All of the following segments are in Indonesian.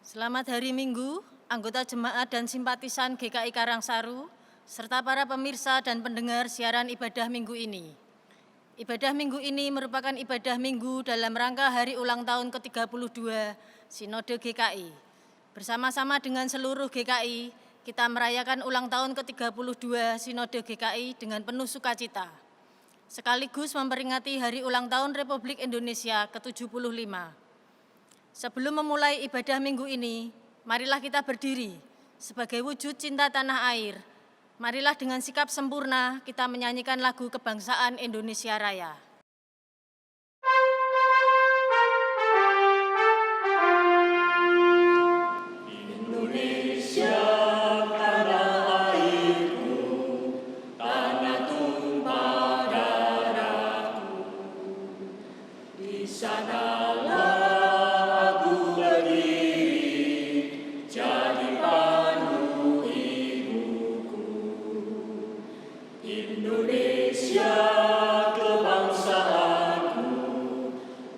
Selamat hari Minggu, anggota jemaat dan simpatisan GKI Karangsaru, serta para pemirsa dan pendengar siaran ibadah minggu ini. Ibadah minggu ini merupakan ibadah minggu dalam rangka hari ulang tahun ke-32 Sinode GKI. Bersama-sama dengan seluruh GKI, kita merayakan ulang tahun ke-32 Sinode GKI dengan penuh sukacita, sekaligus memperingati hari ulang tahun Republik Indonesia ke-75. Sebelum memulai ibadah minggu ini, marilah kita berdiri sebagai wujud cinta tanah air. Marilah dengan sikap sempurna kita menyanyikan lagu kebangsaan Indonesia Raya. Indonesia, tanah airku, tanah tumpah darahku, di sanalah Indonesia kebangsaanku,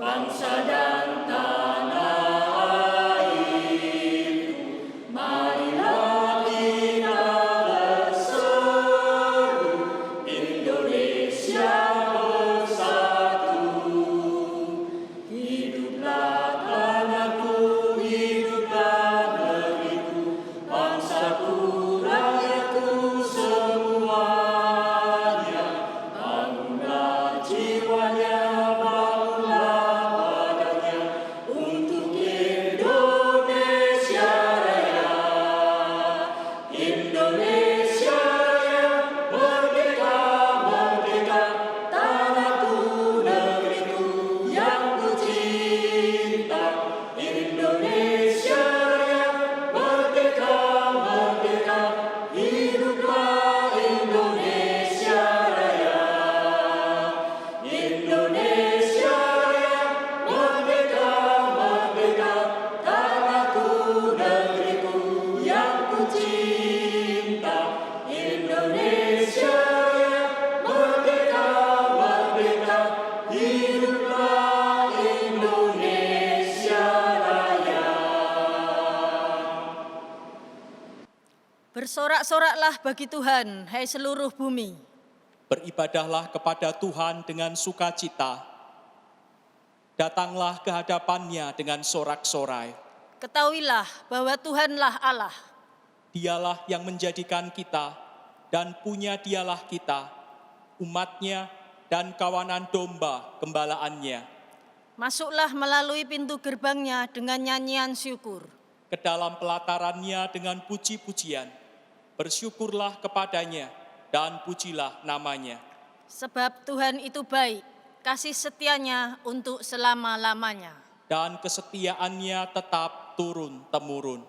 bangsa dan tanah airku, marilah kita berseru, Indonesia bersatu. Hiduplah tanahku, hiduplah negeriku, bangsaku, rakyatku semua. Bersorak-soraklah bagi Tuhan, hai seluruh bumi. Beribadahlah kepada Tuhan dengan sukacita. Datanglah ke hadapannya dengan sorak-sorai. Ketahuilah bahwa Tuhanlah Allah. Dialah yang menjadikan kita dan punya dialah kita, umatnya dan kawanan domba gembalaannya. Masuklah melalui pintu gerbangnya dengan nyanyian syukur. Ke dalam pelatarannya dengan puji-pujian. Bersyukurlah kepadanya dan pujilah namanya. Sebab Tuhan itu baik, kasih setianya untuk selama-lamanya. Dan kesetiaannya tetap turun-temurun.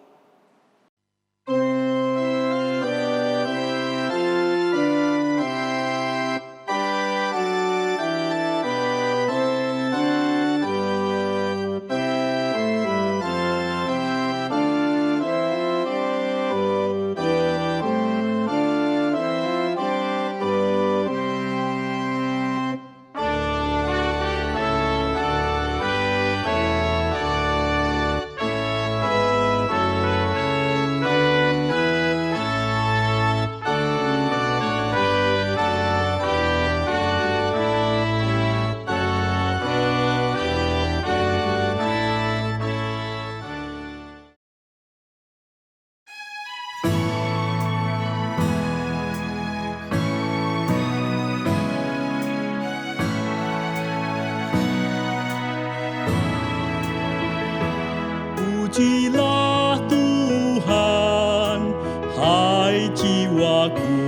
Pujilah Tuhan, hai jiwaku,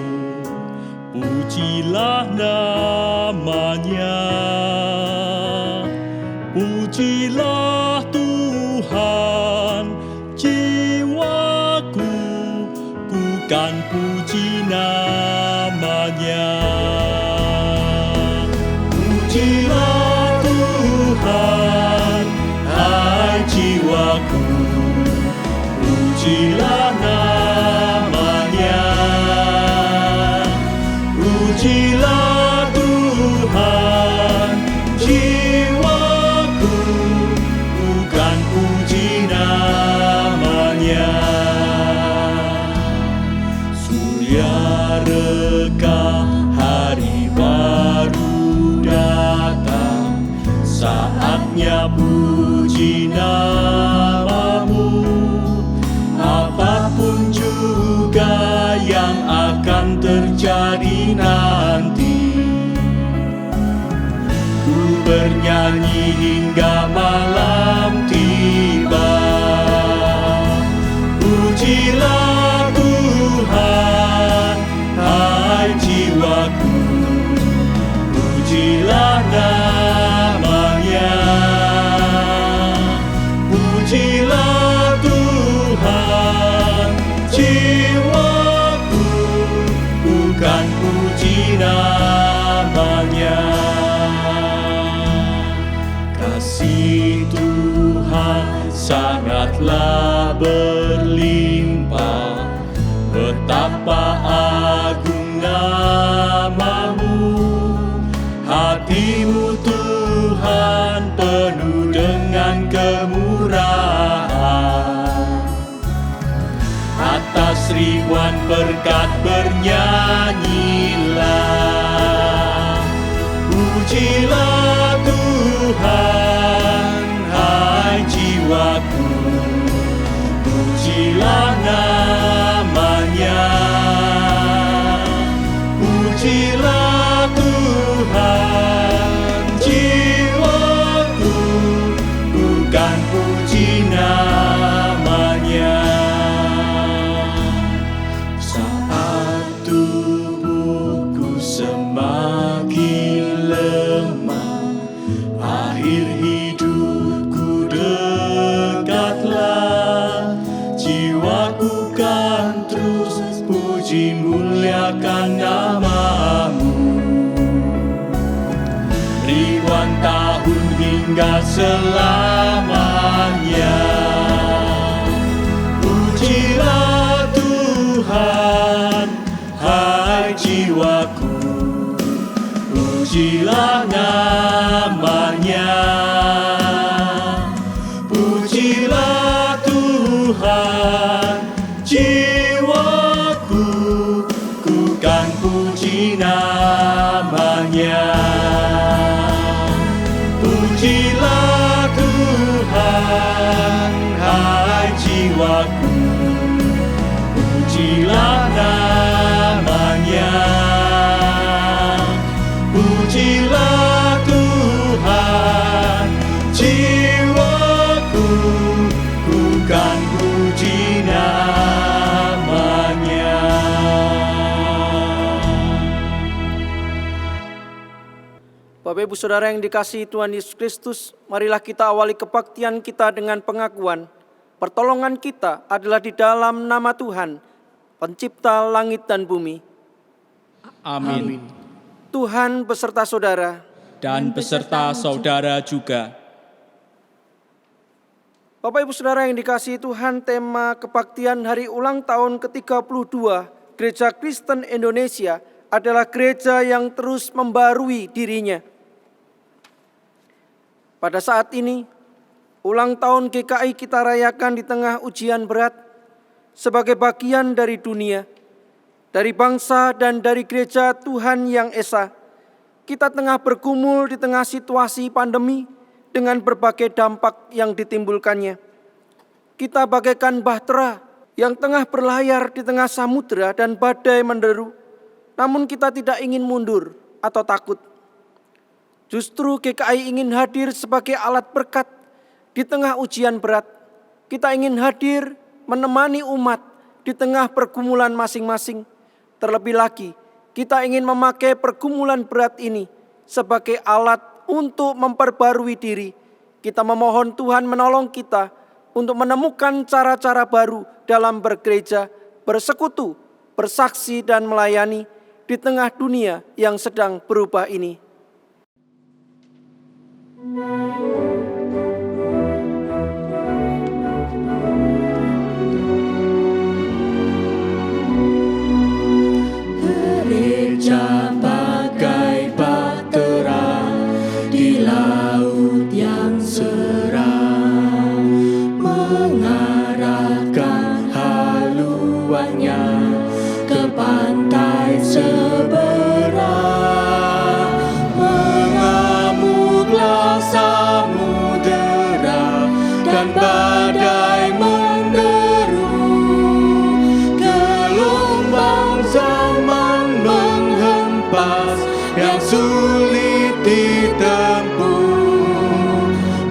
pujilah namanya. Pujilah Tuhan, jiwaku, bukan puji namanya. Pujilah Tuhan, hai jiwaku, pujilah namanya. Pujilah Tuhan, jiwaku, bukan puji nama puji namamu. Apapun juga yang akan terjadi nanti, ku bernyanyi hingga malam tiba. Pujilah Tuhan, hai jiwaku, pujilah namanya. Pujilah Tuhan, jiwaku, bukan puji namanya. Kasih Tuhan sangatlah berlimpah, betapa agung namamu. Hatimu Tuhan penuh dengan kemurahan, atas ribuan berkat bernyanyilah. Pujilah Tuhan, hai jiwaku, pujilah namanya. Pujilah Tuhan, jiwaku, bukan puji namanya. Saat tubuhku semakin lemah, akhir hidupku dekatlah, jiwaku kan terus puji muliakan namamu. Ribuan tahun hingga selamanya. Pujilah Tuhan, hai jiwaku, pujilah namanya. Pujilah Tuhan, jiwaku, ku kan puji namanya. Pujilah Tuhan, hai jiwaku, pujilah namanya. Pujilah Tuhan, jiwaku, ku kan puji namanya. Bapak Ibu Saudara yang dikasihi Tuhan Yesus Kristus, marilah kita awali kebaktian kita dengan pengakuan pertolongan kita adalah di dalam nama Tuhan, pencipta langit dan bumi. Amin. Tuhan beserta saudara. Dan beserta saudara juga. Bapak Ibu Saudara yang dikasihi Tuhan, tema kebaktian hari ulang tahun ke-32 Gereja Kristen Indonesia adalah gereja yang terus membarui dirinya. Pada saat ini, ulang tahun GKI kita rayakan di tengah ujian berat sebagai bagian dari dunia, dari bangsa dan dari gereja Tuhan yang esa. Kita tengah bergumul di tengah situasi pandemi dengan berbagai dampak yang ditimbulkannya. Kita bagaikan bahtera yang tengah berlayar di tengah samudera dan badai menderu, namun kita tidak ingin mundur atau takut. Justru GKI ingin hadir sebagai alat berkat di tengah ujian berat. Kita ingin hadir menemani umat di tengah pergumulan masing-masing. Terlebih lagi, kita ingin memakai pergumulan berat ini sebagai alat untuk memperbarui diri. Kita memohon Tuhan menolong kita untuk menemukan cara-cara baru dalam bergereja, bersekutu, bersaksi dan melayani di tengah dunia yang sedang berubah ini. Gereja bagai bahtera di laut yang seram, mengarahkan haluannya ke pantai seberang. Mengamuklah samudra dan badai menderu, gelombang zaman menghempas yang sulit ditempuh.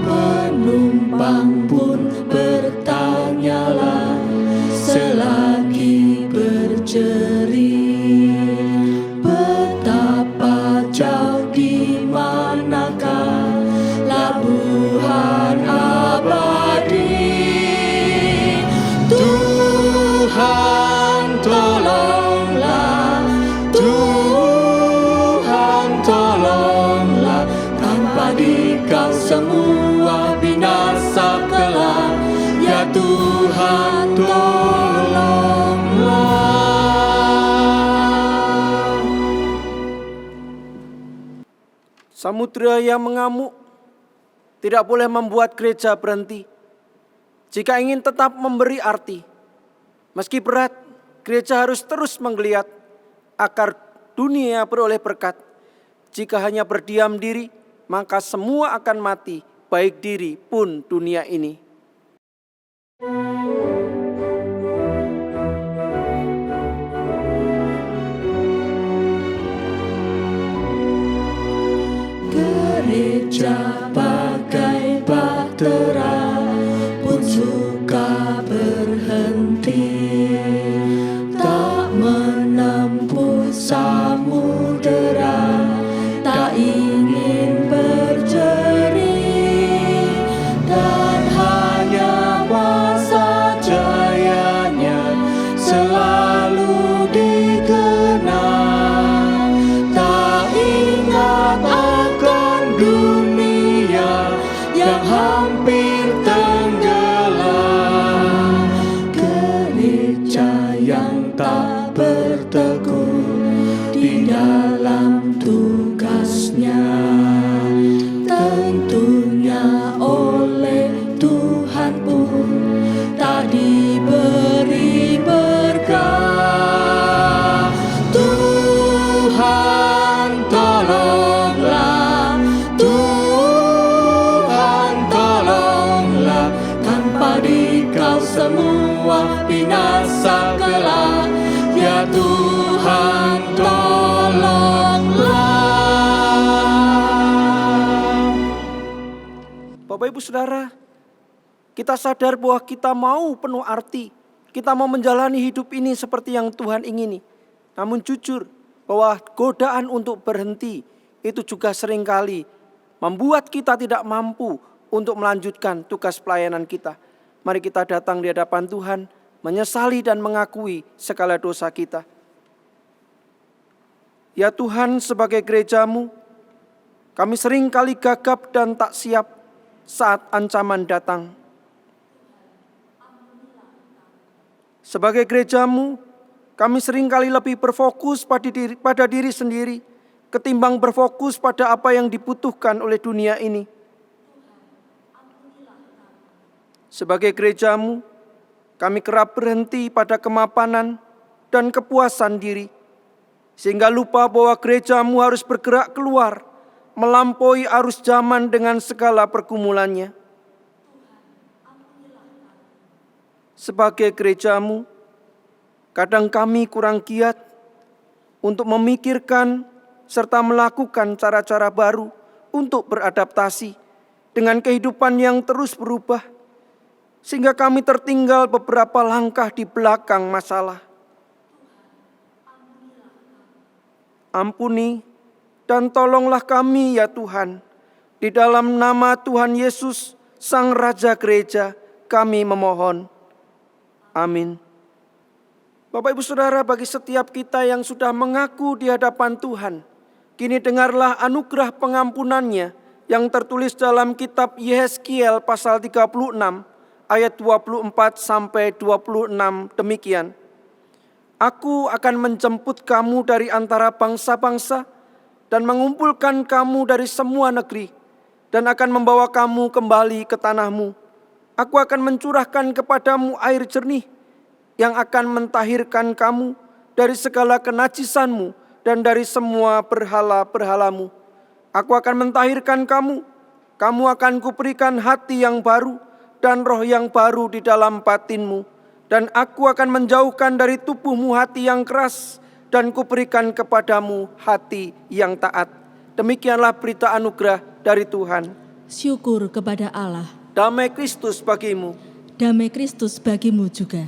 Penumpang pun bertanyalah selagi berjerit, betapa jauh di manakah labuhan abadi. Tuhan tolonglah, Tuhan tolonglah, tanpa Dikau semua binasa kelak. Ya Tuhan tolonglah. Samudra yang mengamuk tidak boleh membuat gereja berhenti. Jika ingin tetap memberi arti, meski berat, gereja harus terus menggeliat agar dunia beroleh berkat. Jika hanya berdiam diri, maka semua akan mati, baik diri pun dunia ini. Gereja bagai bahtera pun suka berhenti, tak menempuh samudera, tak ingin berjerit, dan hanya masa jayanya selalu dikenang. Tak ingat akan dunia yang hampir tenggelam. Gereja yang tak berteguh di dalam tugasnya, tentunya oleh Tuhan pun tak diberi berkah. Tuhan tolonglah, Tuhan tolonglah, tanpa Dikau semua binasa kelak. Ya Tuhan tolonglah. Bapak Ibu Saudara, kita sadar bahwa kita mau penuh arti. Kita mau menjalani hidup ini seperti yang Tuhan ingini. Namun jujur bahwa godaan untuk berhenti itu juga seringkali membuat kita tidak mampu untuk melanjutkan tugas pelayanan kita. Mari kita datang di hadapan Tuhan, menyesali dan mengakui segala dosa kita. Ya Tuhan, sebagai gereja-Mu, kami seringkali gagap dan tak siap saat ancaman datang. Sebagai gereja-Mu, kami seringkali lebih berfokus pada diri sendiri ketimbang berfokus pada apa yang dibutuhkan oleh dunia ini. Sebagai gereja-Mu, kami kerap berhenti pada kemapanan dan kepuasan diri, sehingga lupa bahwa gereja-Mu harus bergerak keluar, melampaui arus zaman dengan segala pergumulannya. Sebagai gereja-Mu, kadang kami kurang giat untuk memikirkan serta melakukan cara-cara baru untuk beradaptasi dengan kehidupan yang terus berubah, sehingga kami tertinggal beberapa langkah di belakang masalah. Ampuni dan tolonglah kami ya Tuhan. Di dalam nama Tuhan Yesus, Sang Raja Gereja, kami memohon. Amin. Bapak Ibu Saudara, bagi setiap kita yang sudah mengaku di hadapan Tuhan, kini dengarlah anugerah pengampunannya yang tertulis dalam kitab Yehezkiel pasal 36 ayat 24 sampai 26 demikian. Aku akan menjemput kamu dari antara bangsa-bangsa dan mengumpulkan kamu dari semua negeri dan akan membawa kamu kembali ke tanahmu. Aku akan mencurahkan kepadamu air jernih yang akan mentahirkan kamu dari segala kenajisanmu dan dari semua berhala-berhalamu. Aku akan mentahirkan kamu. Kamu akan kuberikan hati yang baru dan roh yang baru di dalam batinmu. Dan aku akan menjauhkan dari tubuhmu hati yang keras, dan kuberikan kepadamu hati yang taat. Demikianlah berita anugerah dari Tuhan. Syukur kepada Allah. Damai Kristus bagimu. Damai Kristus bagimu juga.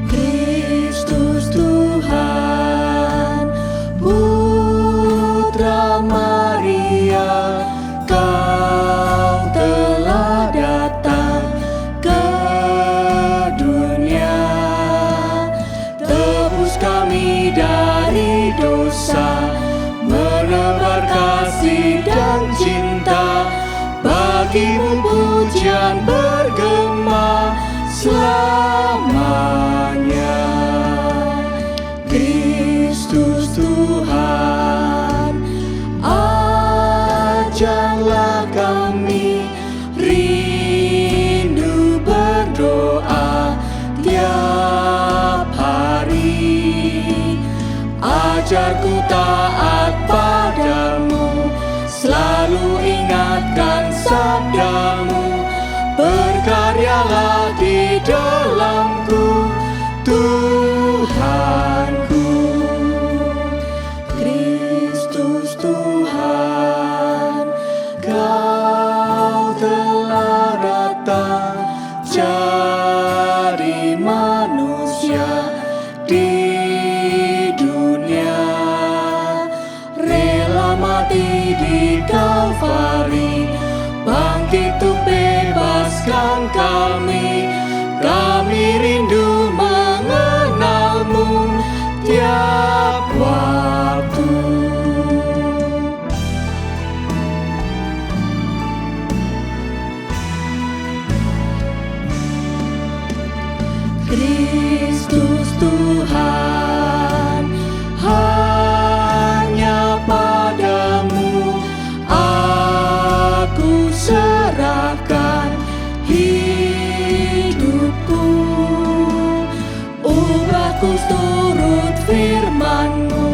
Kristus Tuhan, Putra Maria, Kau telah datang ke dunia. Tebus kami dari dosa, menebar kasih dan cinta. Bagimu pujian bergema selamanya. Kristus Tuhan, ajarlah kami rindu berdoa tiap hari. Ajarku taat padamu, selalu ingatkan sabdamu. Berkaryalah di dalamku, Tuhanku. Kristus Tuhan, Kau telah datang jadi manusia di dunia. Rela mati di Kalvari, bangkit untuk bebaskan kami. Kami rindu mengenalmu tiap waktu. Kristus Tuhan, hanya padamu aku serahkan hidupku. Ubahku turut firman-Mu,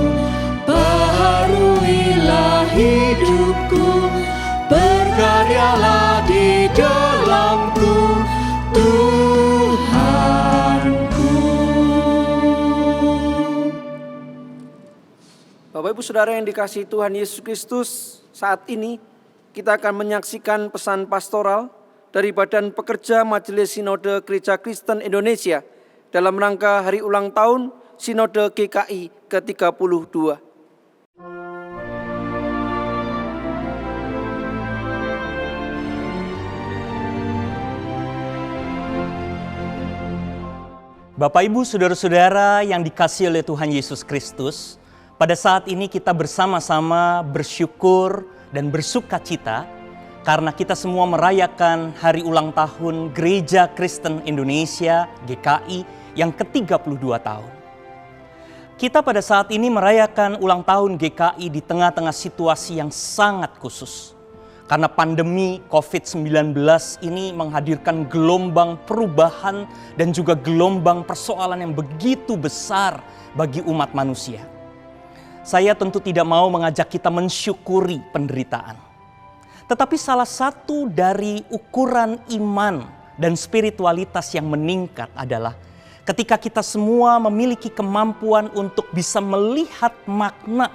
baharuilah hidupku. Berkaryalah di dalamku, Tuhanku. Bapak Ibu Saudara yang dikasihi Tuhan Yesus Kristus, saat ini kita akan menyaksikan pesan pastoral dari Badan Pekerja Majelis Sinode Gereja Kristen Indonesia dalam rangka hari ulang tahun Sinode GKI ke-32. Bapak, Ibu, Saudara-saudara yang dikasihi oleh Tuhan Yesus Kristus, pada saat ini kita bersama-sama bersyukur dan bersukacita karena kita semua merayakan hari ulang tahun Gereja Kristen Indonesia GKI yang ke-32 tahun. Kita pada saat ini merayakan ulang tahun GKI di tengah-tengah situasi yang sangat khusus. Karena pandemi COVID-19 ini menghadirkan gelombang perubahan dan juga gelombang persoalan yang begitu besar bagi umat manusia. Saya tentu tidak mau mengajak kita mensyukuri penderitaan. Tetapi salah satu dari ukuran iman dan spiritualitas yang meningkat adalah ketika kita semua memiliki kemampuan untuk bisa melihat makna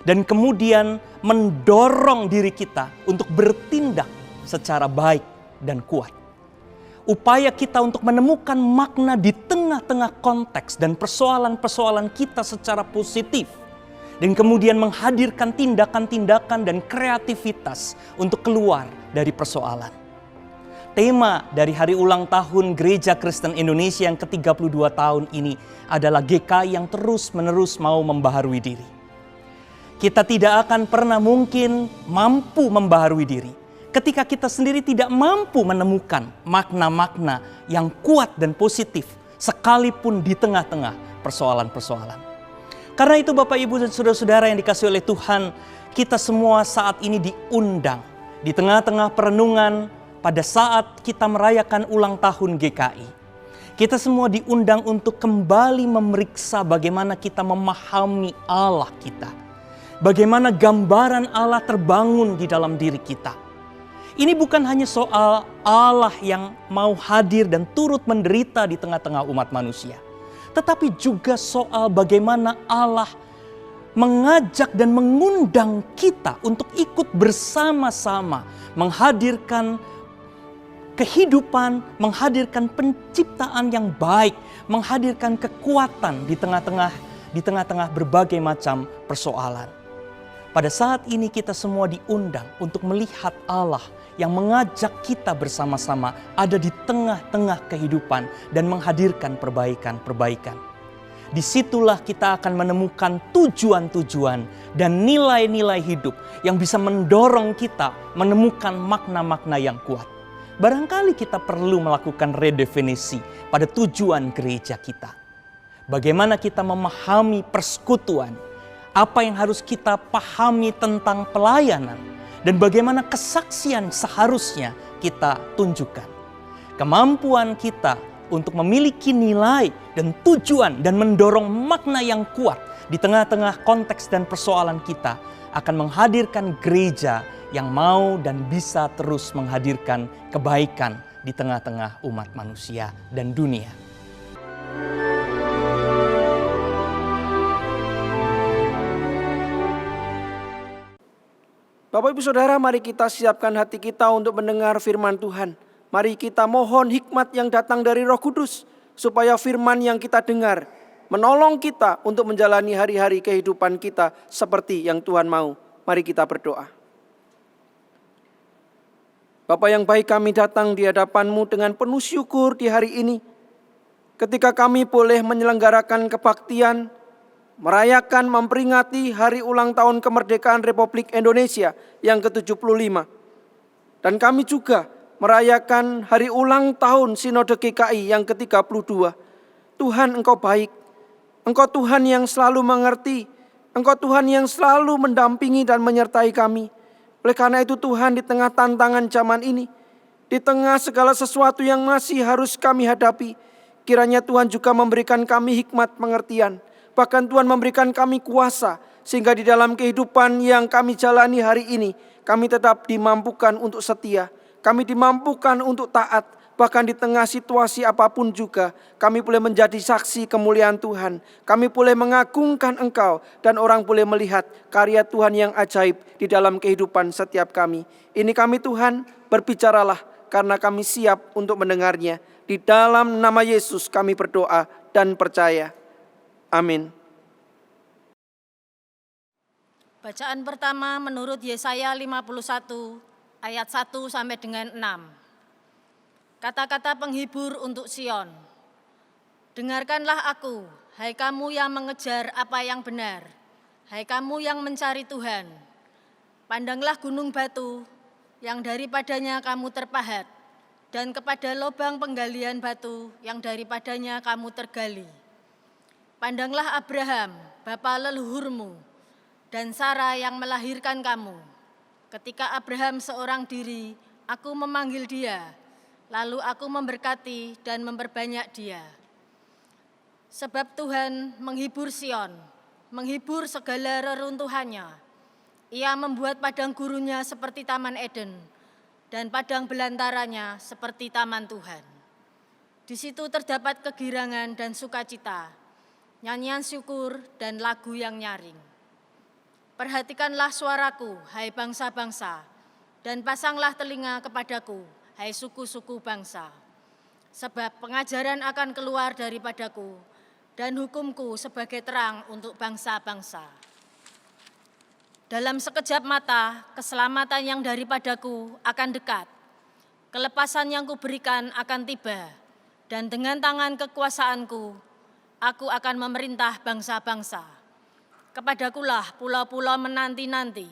dan kemudian mendorong diri kita untuk bertindak secara baik dan kuat. Upaya kita untuk menemukan makna di tengah-tengah konteks dan persoalan-persoalan kita secara positif. Dan kemudian menghadirkan tindakan-tindakan dan kreativitas untuk keluar dari persoalan. Tema dari hari ulang tahun Gereja Kristen Indonesia yang ke-32 tahun ini adalah GKI yang terus-menerus mau membaharui diri. Kita tidak akan pernah mungkin mampu membaharui diri ketika kita sendiri tidak mampu menemukan makna-makna yang kuat dan positif sekalipun di tengah-tengah persoalan-persoalan. Karena itu Bapak, Ibu, dan Saudara-saudara yang dikasihi oleh Tuhan, kita semua saat ini diundang di tengah-tengah perenungan pada saat kita merayakan ulang tahun GKI. Kita semua diundang untuk kembali memeriksa bagaimana kita memahami Allah kita. Bagaimana gambaran Allah terbangun di dalam diri kita. Ini bukan hanya soal Allah yang mau hadir dan turut menderita di tengah-tengah umat manusia. Tetapi juga soal bagaimana Allah mengajak dan mengundang kita untuk ikut bersama-sama menghadirkan kehidupan, menghadirkan penciptaan yang baik, menghadirkan kekuatan di tengah-tengah berbagai macam persoalan. Pada saat ini kita semua diundang untuk melihat Allah yang mengajak kita bersama-sama ada di tengah-tengah kehidupan dan menghadirkan perbaikan-perbaikan. Disitulah kita akan menemukan tujuan-tujuan dan nilai-nilai hidup yang bisa mendorong kita menemukan makna-makna yang kuat. Barangkali kita perlu melakukan redefinisi pada tujuan gereja kita. Bagaimana kita memahami persekutuan, apa yang harus kita pahami tentang pelayanan, dan bagaimana kesaksian seharusnya kita tunjukkan. Kemampuan kita untuk memiliki nilai dan tujuan dan mendorong makna yang kuat di tengah-tengah konteks dan persoalan kita akan menghadirkan gereja yang mau dan bisa terus menghadirkan kebaikan di tengah-tengah umat manusia dan dunia. Bapak Ibu Saudara, mari kita siapkan hati kita untuk mendengar firman Tuhan. Mari kita mohon hikmat yang datang dari Roh Kudus, supaya firman yang kita dengar menolong kita untuk menjalani hari-hari kehidupan kita seperti yang Tuhan mau. Mari kita berdoa. Bapa yang baik, kami datang di hadapan-Mu dengan penuh syukur di hari ini. Ketika kami boleh menyelenggarakan kebaktian, merayakan, memperingati hari ulang tahun kemerdekaan Republik Indonesia yang ke-75. Dan kami juga merayakan hari ulang tahun Sinode GKI yang ke-32. Tuhan, Engkau baik. Engkau Tuhan yang selalu mengerti. Engkau Tuhan yang selalu mendampingi dan menyertai kami. Oleh karena itu Tuhan, di tengah tantangan zaman ini, di tengah segala sesuatu yang masih harus kami hadapi, kiranya Tuhan juga memberikan kami hikmat pengertian. Bahkan Tuhan memberikan kami kuasa, sehingga di dalam kehidupan yang kami jalani hari ini, kami tetap dimampukan untuk setia. Kami dimampukan untuk taat, bahkan di tengah situasi apapun juga, kami boleh menjadi saksi kemuliaan Tuhan. Kami boleh mengagungkan Engkau, dan orang boleh melihat karya Tuhan yang ajaib di dalam kehidupan setiap kami. Ini kami Tuhan, berbicaralah, karena kami siap untuk mendengarnya. Di dalam nama Yesus kami berdoa dan percaya. Amin. Bacaan pertama menurut Yesaya 51 ayat 1 sampai dengan 6. Kata-kata penghibur untuk Sion. Dengarkanlah aku, hai kamu yang mengejar apa yang benar, hai kamu yang mencari Tuhan. Pandanglah gunung batu yang daripadanya kamu terpahat, dan kepada lubang penggalian batu yang daripadanya kamu tergali. Pandanglah Abraham, bapa leluhurmu, dan Sarah yang melahirkan kamu. Ketika Abraham seorang diri, aku memanggil dia, lalu aku memberkati dan memperbanyak dia. Sebab Tuhan menghibur Sion, menghibur segala reruntuhannya. Ia membuat padang gurunnya seperti Taman Eden, dan padang belantaranya seperti Taman Tuhan. Di situ terdapat kegirangan dan sukacita, nyanyian syukur dan lagu yang nyaring. Perhatikanlah suaraku, hai bangsa-bangsa, dan pasanglah telinga kepadaku, hai suku-suku bangsa. Sebab pengajaran akan keluar daripadaku, dan hukumku sebagai terang untuk bangsa-bangsa. Dalam sekejap mata, keselamatan yang daripadaku akan dekat. Kelepasan yang kuberikan akan tiba, dan dengan tangan kekuasaanku, aku akan memerintah bangsa-bangsa. Kepadakulah pulau-pulau menanti-nanti,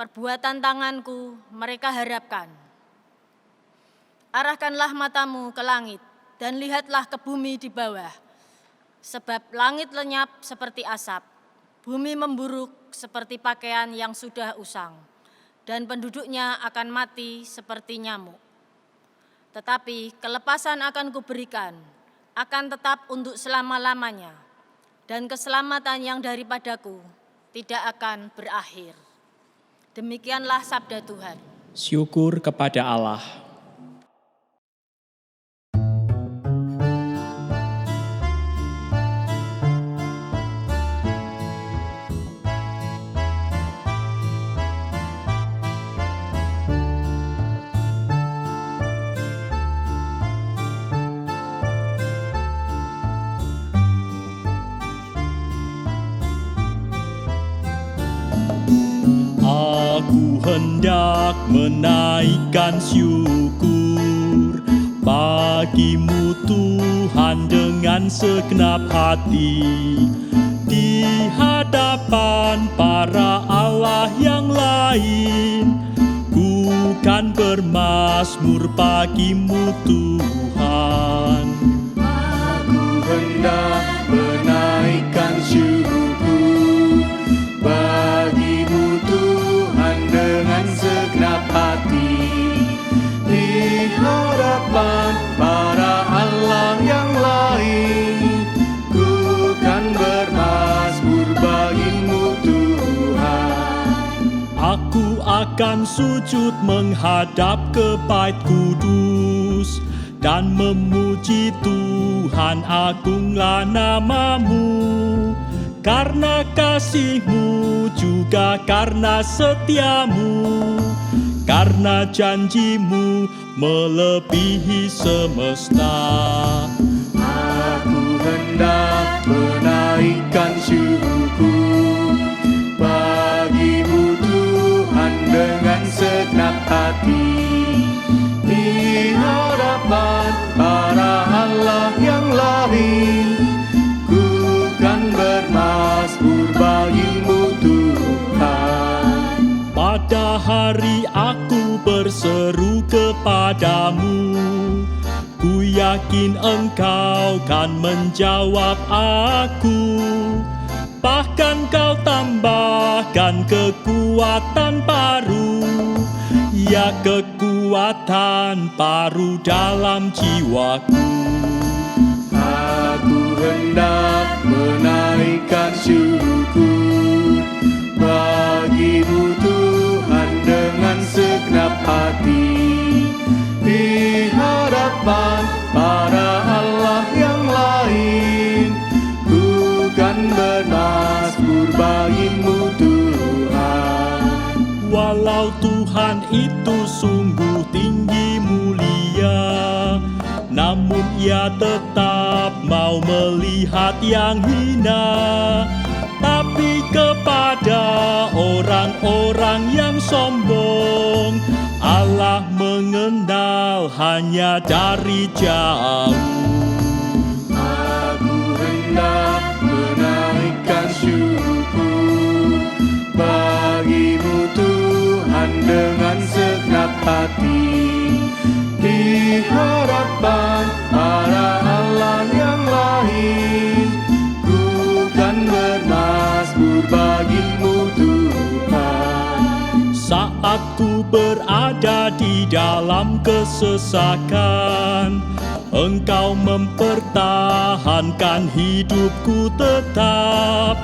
perbuatan tanganku mereka harapkan. Arahkanlah matamu ke langit, dan lihatlah ke bumi di bawah. Sebab langit lenyap seperti asap, bumi memburuk seperti pakaian yang sudah usang, dan penduduknya akan mati seperti nyamuk. Tetapi kelepasan akan kuberikan, akan tetap untuk selama-lamanya, dan keselamatan yang daripadaku tidak akan berakhir. Demikianlah sabda Tuhan. Syukur kepada Allah. Aku hendak menaikkan syukur bagi-Mu Tuhan dengan segenap hati, di hadapan para Allah yang lain. Ku kan bermazmur bagi-Mu Tuhan. Aku hendak menaikkan syukur bagi-Mu Tuhan dengan segenap hati, di hadapan para Allah yang lain. Ku kan bermazmur bagi-Mu Tuhan. Aku akan sujud menghadap ke Bait Kudus dan memuji Tuhan, agunglah nama-Mu. Karena kasih-Mu juga karena setia-Mu, karena janji-Mu melebihi semesta. Aku hendak menaikkan syukur bagi-Mu Tuhan dengan segenap hati, di hadapan para Allah yang lain. Ku kan bermazmur bagi-Mu Tuhan. Pada hari aku berseru kepadamu, ku yakin Engkau kan menjawab aku. Bahkan Kau tambahkan kekuatan baru, ya kekuatan baru dalam jiwaku. Aku hendak menaikkan syukur bagi-Mu Tuhan dengan segenap hati, di hadapan para Allah yang lain. Ku kan bermazmur bagi-Mu Tuhan. Walau Tuhan itu sungguh tinggi mulia, namun Ia tetap mau melihat yang hina. Tapi kepada orang-orang yang sombong, Allah mengenal hanya dari jauh. Aku hendak menaikkan syukur bagi-Mu Tuhan dengan segenap hati, di hadapan para Allah yang lain. Ku kan bermazmur bagi-Mu Tuhan. Saat ku berada di dalam kesesakan, Engkau mempertahankan hidupku tetap.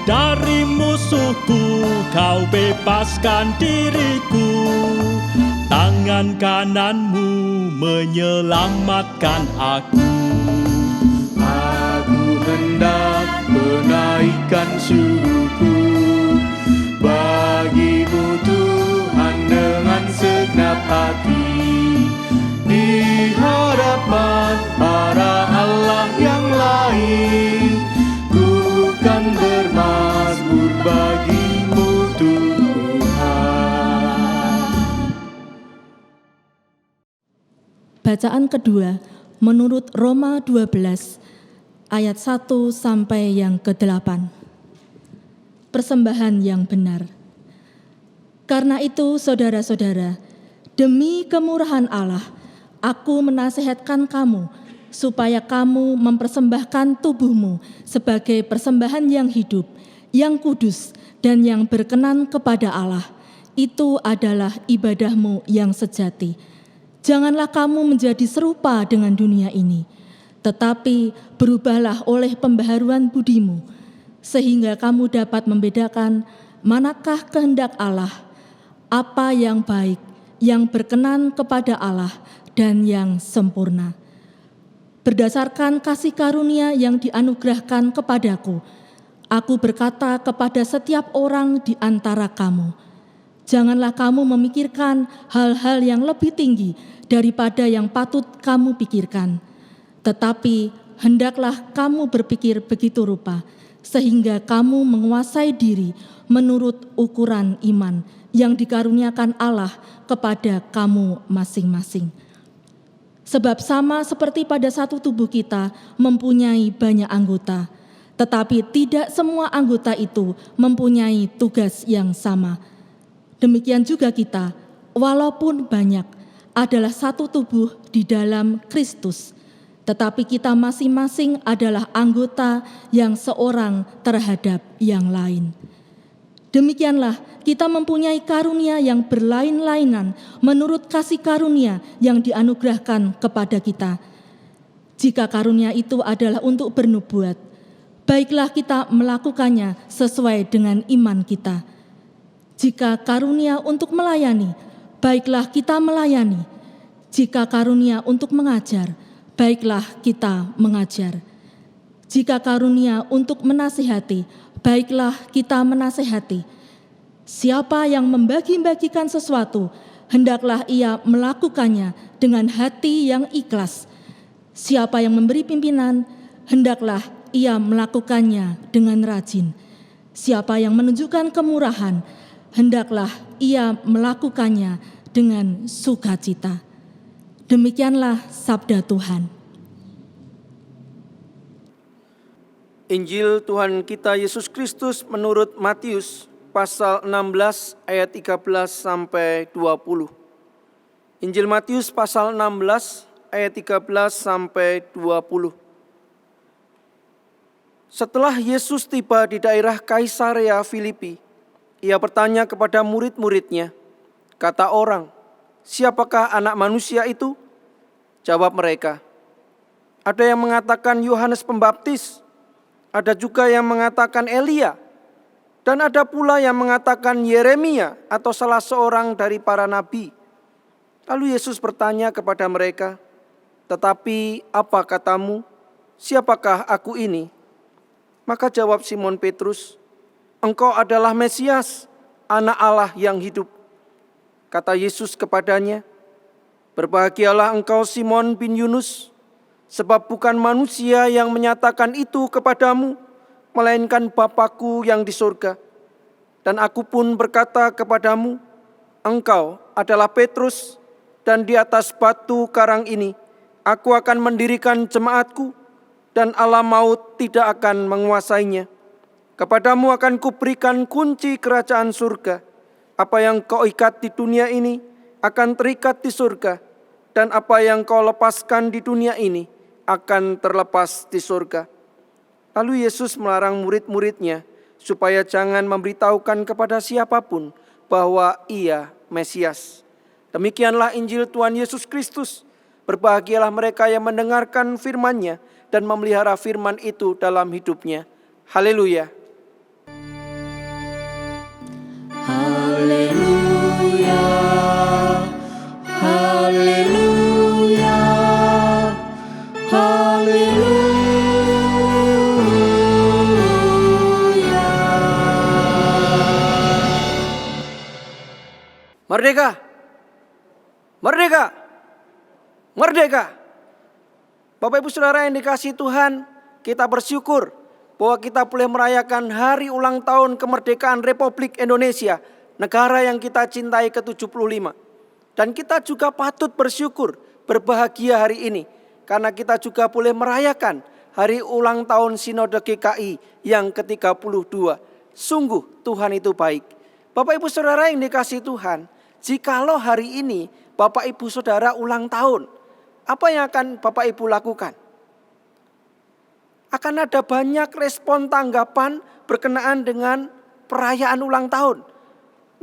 Dari musuhku Kau bebaskan diriku, tangan kanan-Mu menyelamatkan aku. Aku hendak menaikkan syukur bagi-Mu Tuhan dengan segenap hati, di hadapan para Allah yang lain. Ku kan bermazmur bagi-Mu Tuhan. Bacaan kedua menurut Roma 12 ayat 1 sampai yang ke-8. Persembahan yang benar. Karena itu saudara-saudara, demi kemurahan Allah, aku menasihatkan kamu supaya kamu mempersembahkan tubuhmu sebagai persembahan yang hidup, yang kudus, dan yang berkenan kepada Allah. Itu adalah ibadahmu yang sejati. Janganlah kamu menjadi serupa dengan dunia ini, Tetapi berubahlah oleh pembaharuan budimu, sehingga kamu dapat membedakan manakah kehendak Allah, apa yang baik, yang berkenan kepada Allah, dan yang sempurna. Berdasarkan kasih karunia yang dianugerahkan kepadaku, aku berkata kepada setiap orang di antara kamu, janganlah kamu memikirkan hal-hal yang lebih tinggi daripada yang patut kamu pikirkan. Tetapi hendaklah kamu berpikir begitu rupa, sehingga kamu menguasai diri menurut ukuran iman yang dikaruniakan Allah kepada kamu masing-masing. Sebab sama seperti pada satu tubuh kita mempunyai banyak anggota, tetapi tidak semua anggota itu mempunyai tugas yang sama. Demikian juga kita, walaupun banyak, adalah satu tubuh di dalam Kristus, tetapi kita masing-masing adalah anggota yang seorang terhadap yang lain. Demikianlah kita mempunyai karunia yang berlain-lainan menurut kasih karunia yang dianugerahkan kepada kita. Jika karunia itu adalah untuk bernubuat, baiklah kita melakukannya sesuai dengan iman kita. Jika karunia untuk melayani, baiklah kita melayani. Jika karunia untuk mengajar, baiklah kita mengajar. Jika karunia untuk menasihati, baiklah kita menasihati. Siapa yang membagi-bagikan sesuatu, hendaklah ia melakukannya dengan hati yang ikhlas. Siapa yang memberi pimpinan, hendaklah ia melakukannya dengan rajin. Siapa yang menunjukkan kemurahan, hendaklah ia melakukannya dengan sukacita. Demikianlah sabda Tuhan. Injil Tuhan kita Yesus Kristus menurut Matius pasal 16 ayat 13 sampai 20. Injil Matius pasal 16 ayat 13 sampai 20. Setelah Yesus tiba di daerah Kaisarea Filipi, ia bertanya kepada murid-muridnya, kata orang, siapakah anak manusia itu? Jawab mereka, ada yang mengatakan Yohanes Pembaptis, ada juga yang mengatakan Elia, dan ada pula yang mengatakan Yeremia atau salah seorang dari para nabi. Lalu Yesus bertanya kepada mereka, tetapi apa katamu, siapakah aku ini? Maka jawab Simon Petrus, engkau adalah Mesias, anak Allah yang hidup. Kata Yesus kepadanya, berbahagialah engkau Simon bin Yunus, sebab bukan manusia yang menyatakan itu kepadamu, melainkan Bapa-Ku yang di surga. Dan aku pun berkata kepadamu, engkau adalah Petrus, dan di atas batu karang ini, aku akan mendirikan jemaat-Ku, dan alam maut tidak akan menguasainya. Kepadamu akan kuberikan kunci kerajaan surga. Apa yang kau ikat di dunia ini, akan terikat di surga, dan apa yang kau lepaskan di dunia ini, akan terlepas di surga. Lalu Yesus melarang murid-muridnya supaya jangan memberitahukan kepada siapapun bahwa ia Mesias. Demikianlah Injil Tuhan Yesus Kristus. Berbahagialah mereka yang mendengarkan firman-Nya dan memelihara firman itu dalam hidupnya. Haleluya. Haleluya, haleluya, haleluya. Merdeka! Merdeka! Merdeka! Bapak Ibu Saudara yang dikasihi Tuhan, kita bersyukur bahwa kita boleh merayakan hari ulang tahun kemerdekaan Republik Indonesia, negara yang kita cintai ke-75. Dan kita juga patut bersyukur, berbahagia hari ini, karena kita juga boleh merayakan hari ulang tahun Sinode GKI yang ke-32. Sungguh Tuhan itu baik. Bapak Ibu Saudara yang dikasihi Tuhan, jikalau hari ini Bapak Ibu Saudara ulang tahun, apa yang akan Bapak Ibu lakukan? Akan ada banyak respon tanggapan berkenaan dengan perayaan ulang tahun.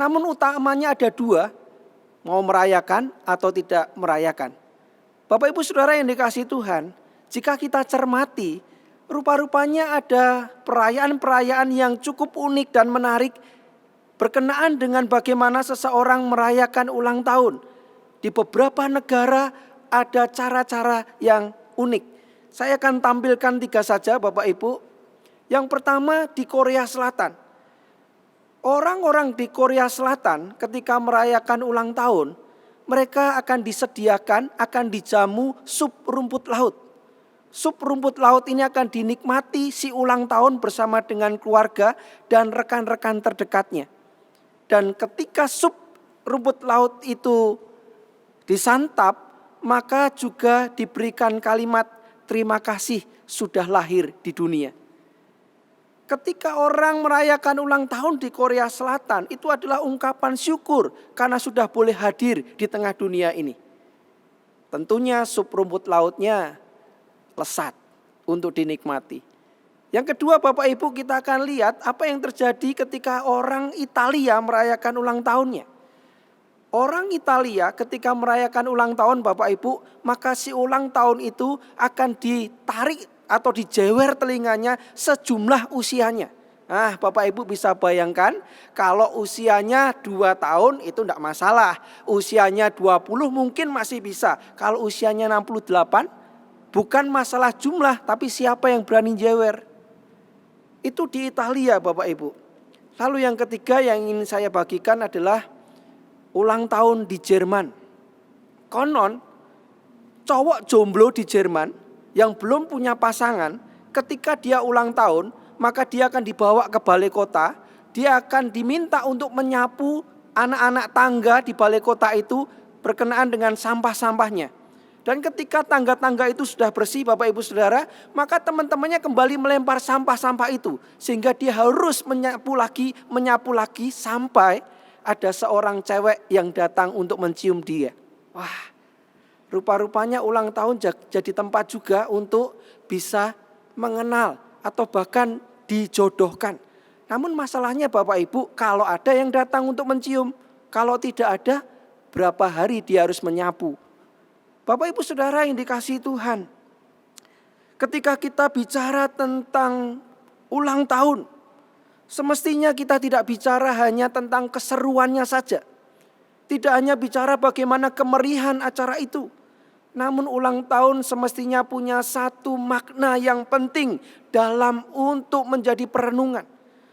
Namun utamanya ada dua, mau merayakan atau tidak merayakan. Bapak Ibu Saudara yang dikasihi Tuhan, jika kita cermati, rupa-rupanya ada perayaan-perayaan yang cukup unik dan menarik berkenaan dengan bagaimana seseorang merayakan ulang tahun. Di beberapa negara ada cara-cara yang unik. Saya akan tampilkan 3 saja Bapak Ibu. Yang pertama di Korea Selatan. Orang-orang di Korea Selatan ketika merayakan ulang tahun, mereka akan disediakan, akan dijamu sup rumput laut. Sup rumput laut ini akan dinikmati si ulang tahun bersama dengan keluarga dan rekan-rekan terdekatnya. Dan ketika sup rumput laut itu disantap, maka juga diberikan kalimat terima kasih sudah lahir di dunia. Ketika orang merayakan ulang tahun di Korea Selatan, itu adalah ungkapan syukur karena sudah boleh hadir di tengah dunia ini. Tentunya sup rumput lautnya lezat untuk dinikmati. Yang kedua Bapak Ibu, kita akan lihat apa yang terjadi ketika orang Italia merayakan ulang tahunnya. Orang Italia ketika merayakan ulang tahun Bapak Ibu, maka si ulang tahun itu akan ditarik atau dijewer telinganya sejumlah usianya. Nah Bapak Ibu bisa bayangkan kalau usianya 2 tahun itu tidak masalah. Usianya 20 mungkin masih bisa. Kalau usianya 68 bukan masalah jumlah tapi siapa yang berani jewer. Itu di Italia Bapak Ibu. Lalu yang ketiga yang ingin saya bagikan adalah ulang tahun di Jerman. Konon cowok jomblo di Jerman yang belum punya pasangan, ketika dia ulang tahun, maka dia akan dibawa ke balai kota. Dia akan diminta untuk menyapu anak-anak tangga di balai kota itu berkenaan dengan sampah-sampahnya. Dan ketika tangga-tangga itu sudah bersih Bapak Ibu Saudara, maka teman-temannya kembali melempar sampah-sampah itu. Sehingga dia harus menyapu lagi sampai ada seorang cewek yang datang untuk mencium dia. Wah, rupa-rupanya ulang tahun jadi tempat juga untuk bisa mengenal atau bahkan dijodohkan. Namun masalahnya Bapak Ibu, kalau ada yang datang untuk mencium, kalau tidak ada, berapa hari dia harus menyapu. Bapak Ibu Saudara yang dikasihi Tuhan, ketika kita bicara tentang ulang tahun, semestinya kita tidak bicara hanya tentang keseruannya saja. Tidak hanya bicara bagaimana kemerihan acara itu. Namun ulang tahun semestinya punya satu makna yang penting dalam untuk menjadi perenungan.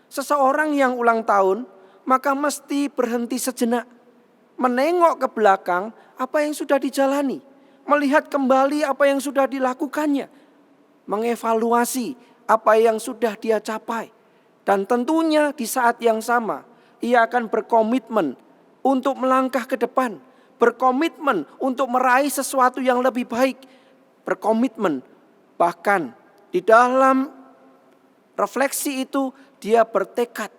Seseorang yang ulang tahun maka mesti berhenti sejenak. Menengok ke belakang apa yang sudah dijalani. Melihat kembali apa yang sudah dilakukannya. Mengevaluasi apa yang sudah dia capai. Dan tentunya di saat yang sama ia akan berkomitmen untuk melangkah ke depan. Berkomitmen untuk meraih sesuatu yang lebih baik. Berkomitmen bahkan di dalam refleksi itu dia bertekad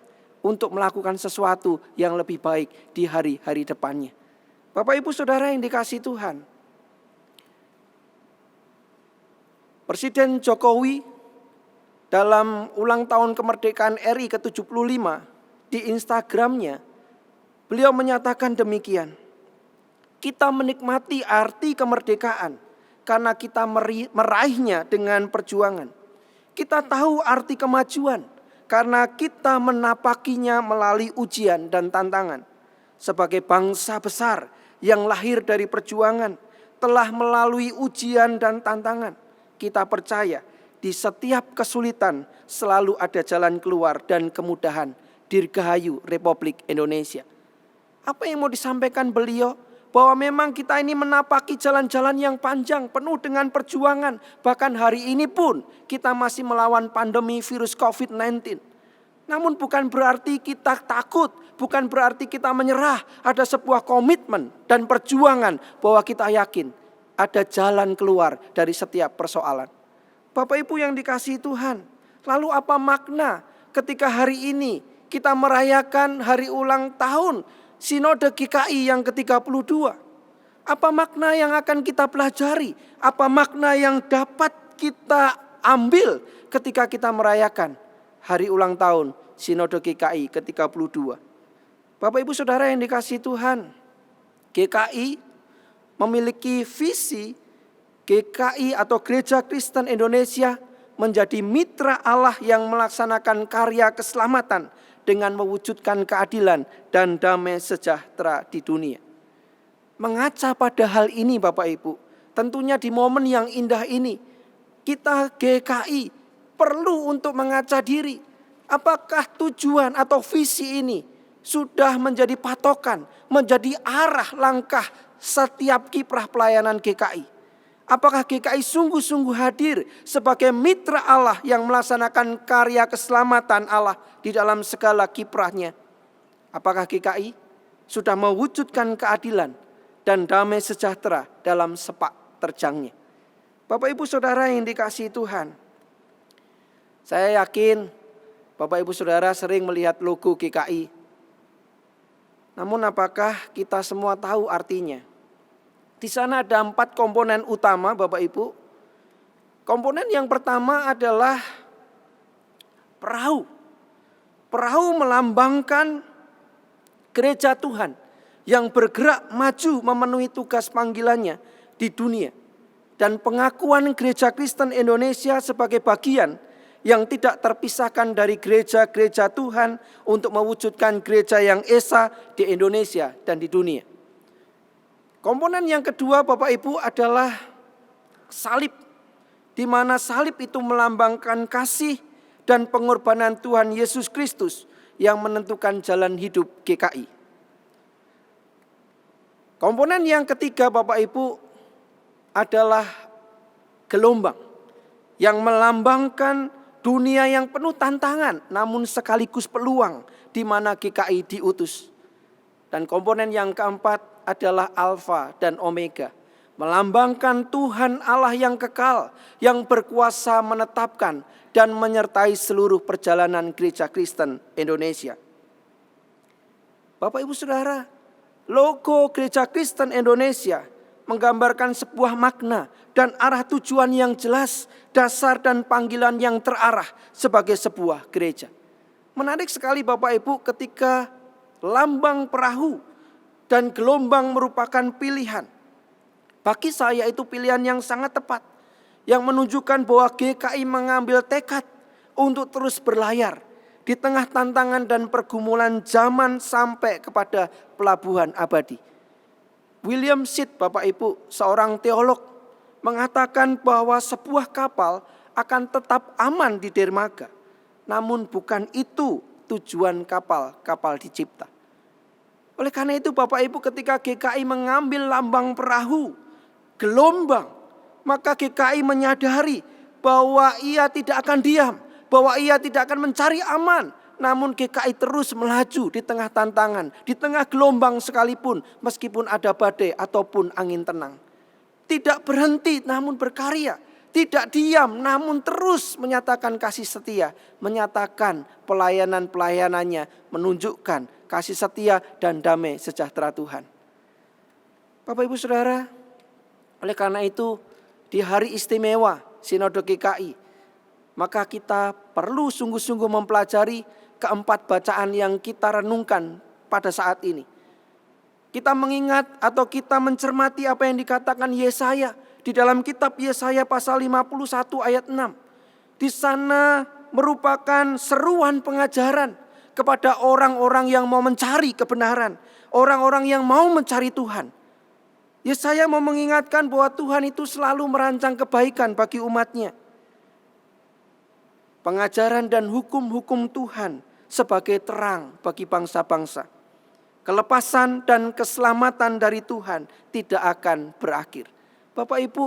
untuk melakukan sesuatu yang lebih baik di hari-hari depannya. Bapak Ibu Saudara yang dikasihi Tuhan, Presiden Jokowi dalam ulang tahun kemerdekaan RI ke-75 di Instagramnya, beliau menyatakan demikian. Kita menikmati arti kemerdekaan karena kita meraihnya dengan perjuangan. Kita tahu arti kemajuan karena kita menapakinya melalui ujian dan tantangan. Sebagai bangsa besar yang lahir dari perjuangan, telah melalui ujian dan tantangan. Kita percaya di setiap kesulitan selalu ada jalan keluar dan kemudahan. Dirgahayu Republik Indonesia. Apa yang mau disampaikan beliau? Bahwa memang kita ini menapaki jalan-jalan yang panjang penuh dengan perjuangan. Bahkan hari ini pun kita masih melawan pandemi virus COVID-19. Namun bukan berarti kita takut, bukan berarti kita menyerah. Ada sebuah komitmen dan perjuangan bahwa kita yakin ada jalan keluar dari setiap persoalan. Bapak Ibu yang dikasihi Tuhan, lalu apa makna ketika hari ini kita merayakan hari ulang tahun Sinode GKI yang ke-32. Apa makna yang akan kita pelajari? Apa makna yang dapat kita ambil ketika kita merayakan hari ulang tahun Sinode GKI ke-32? Bapak Ibu Saudara yang dikasihi Tuhan, GKI memiliki visi GKI atau Gereja Kristen Indonesia menjadi mitra Allah yang melaksanakan karya keselamatan dengan mewujudkan keadilan dan damai sejahtera di dunia. Mengaca pada hal ini Bapak Ibu, tentunya di momen yang indah ini, kita GKI perlu untuk mengaca diri. Apakah tujuan atau visi ini sudah menjadi patokan, menjadi arah langkah setiap kiprah pelayanan GKI? Apakah GKI sungguh-sungguh hadir sebagai mitra Allah yang melaksanakan karya keselamatan Allah di dalam segala kiprahnya? Apakah GKI sudah mewujudkan keadilan dan damai sejahtera dalam sepak terjangnya? Bapak Ibu Saudara yang dikasihi Tuhan, saya yakin Bapak Ibu Saudara sering melihat logo GKI. Namun apakah kita semua tahu artinya? Di sana ada 4 komponen utama Bapak Ibu. Komponen yang pertama adalah perahu. Perahu melambangkan gereja Tuhan yang bergerak maju memenuhi tugas panggilannya di dunia. Dan pengakuan Gereja Kristen Indonesia sebagai bagian yang tidak terpisahkan dari gereja-gereja Tuhan untuk mewujudkan gereja yang esa di Indonesia dan di dunia. Komponen yang kedua Bapak Ibu adalah salib, di mana salib itu melambangkan kasih dan pengorbanan Tuhan Yesus Kristus yang menentukan jalan hidup GKI. Komponen yang ketiga Bapak Ibu adalah gelombang yang melambangkan dunia yang penuh tantangan namun sekaligus peluang di mana GKI diutus. Dan komponen yang keempat adalah Alfa dan Omega, melambangkan Tuhan Allah yang kekal, yang berkuasa menetapkan dan menyertai seluruh perjalanan Gereja Kristen Indonesia. Bapak Ibu Saudara, logo Gereja Kristen Indonesia menggambarkan sebuah makna dan arah tujuan yang jelas, dasar dan panggilan yang terarah sebagai sebuah gereja. Menarik sekali Bapak Ibu ketika lambang perahu dan gelombang merupakan pilihan. Bagi saya itu pilihan yang sangat tepat, yang menunjukkan bahwa GKI mengambil tekad untuk terus berlayar di tengah tantangan dan pergumulan zaman sampai kepada pelabuhan abadi. William Shedd Bapak Ibu, seorang teolog, mengatakan bahwa sebuah kapal akan tetap aman di dermaga. Namun bukan itu tujuan kapal dicipta. Oleh karena itu Bapak Ibu, ketika GKI mengambil lambang perahu, gelombang, maka GKI menyadari bahwa ia tidak akan diam, bahwa ia tidak akan mencari aman. Namun GKI terus melaju di tengah tantangan, di tengah gelombang sekalipun, meskipun ada badai ataupun angin tenang. Tidak berhenti namun berkarya, tidak diam namun terus menyatakan kasih setia, menyatakan pelayanan-pelayanannya, menunjukkan kasih setia dan damai sejahtera Tuhan. Bapak Ibu Saudara, oleh karena itu di hari istimewa Sinode GKI, maka kita perlu sungguh-sungguh mempelajari keempat bacaan yang kita renungkan pada saat ini. Kita mengingat atau kita mencermati apa yang dikatakan Yesaya di dalam kitab Yesaya pasal 51 ayat 6. Di sana merupakan seruan pengajaran kepada orang-orang yang mau mencari kebenaran, orang-orang yang mau mencari Tuhan. Yesaya mau mengingatkan bahwa Tuhan itu selalu merancang kebaikan bagi umatnya. Pengajaran dan hukum-hukum Tuhan sebagai terang bagi bangsa-bangsa. Kelepasan dan keselamatan dari Tuhan tidak akan berakhir. Bapak Ibu,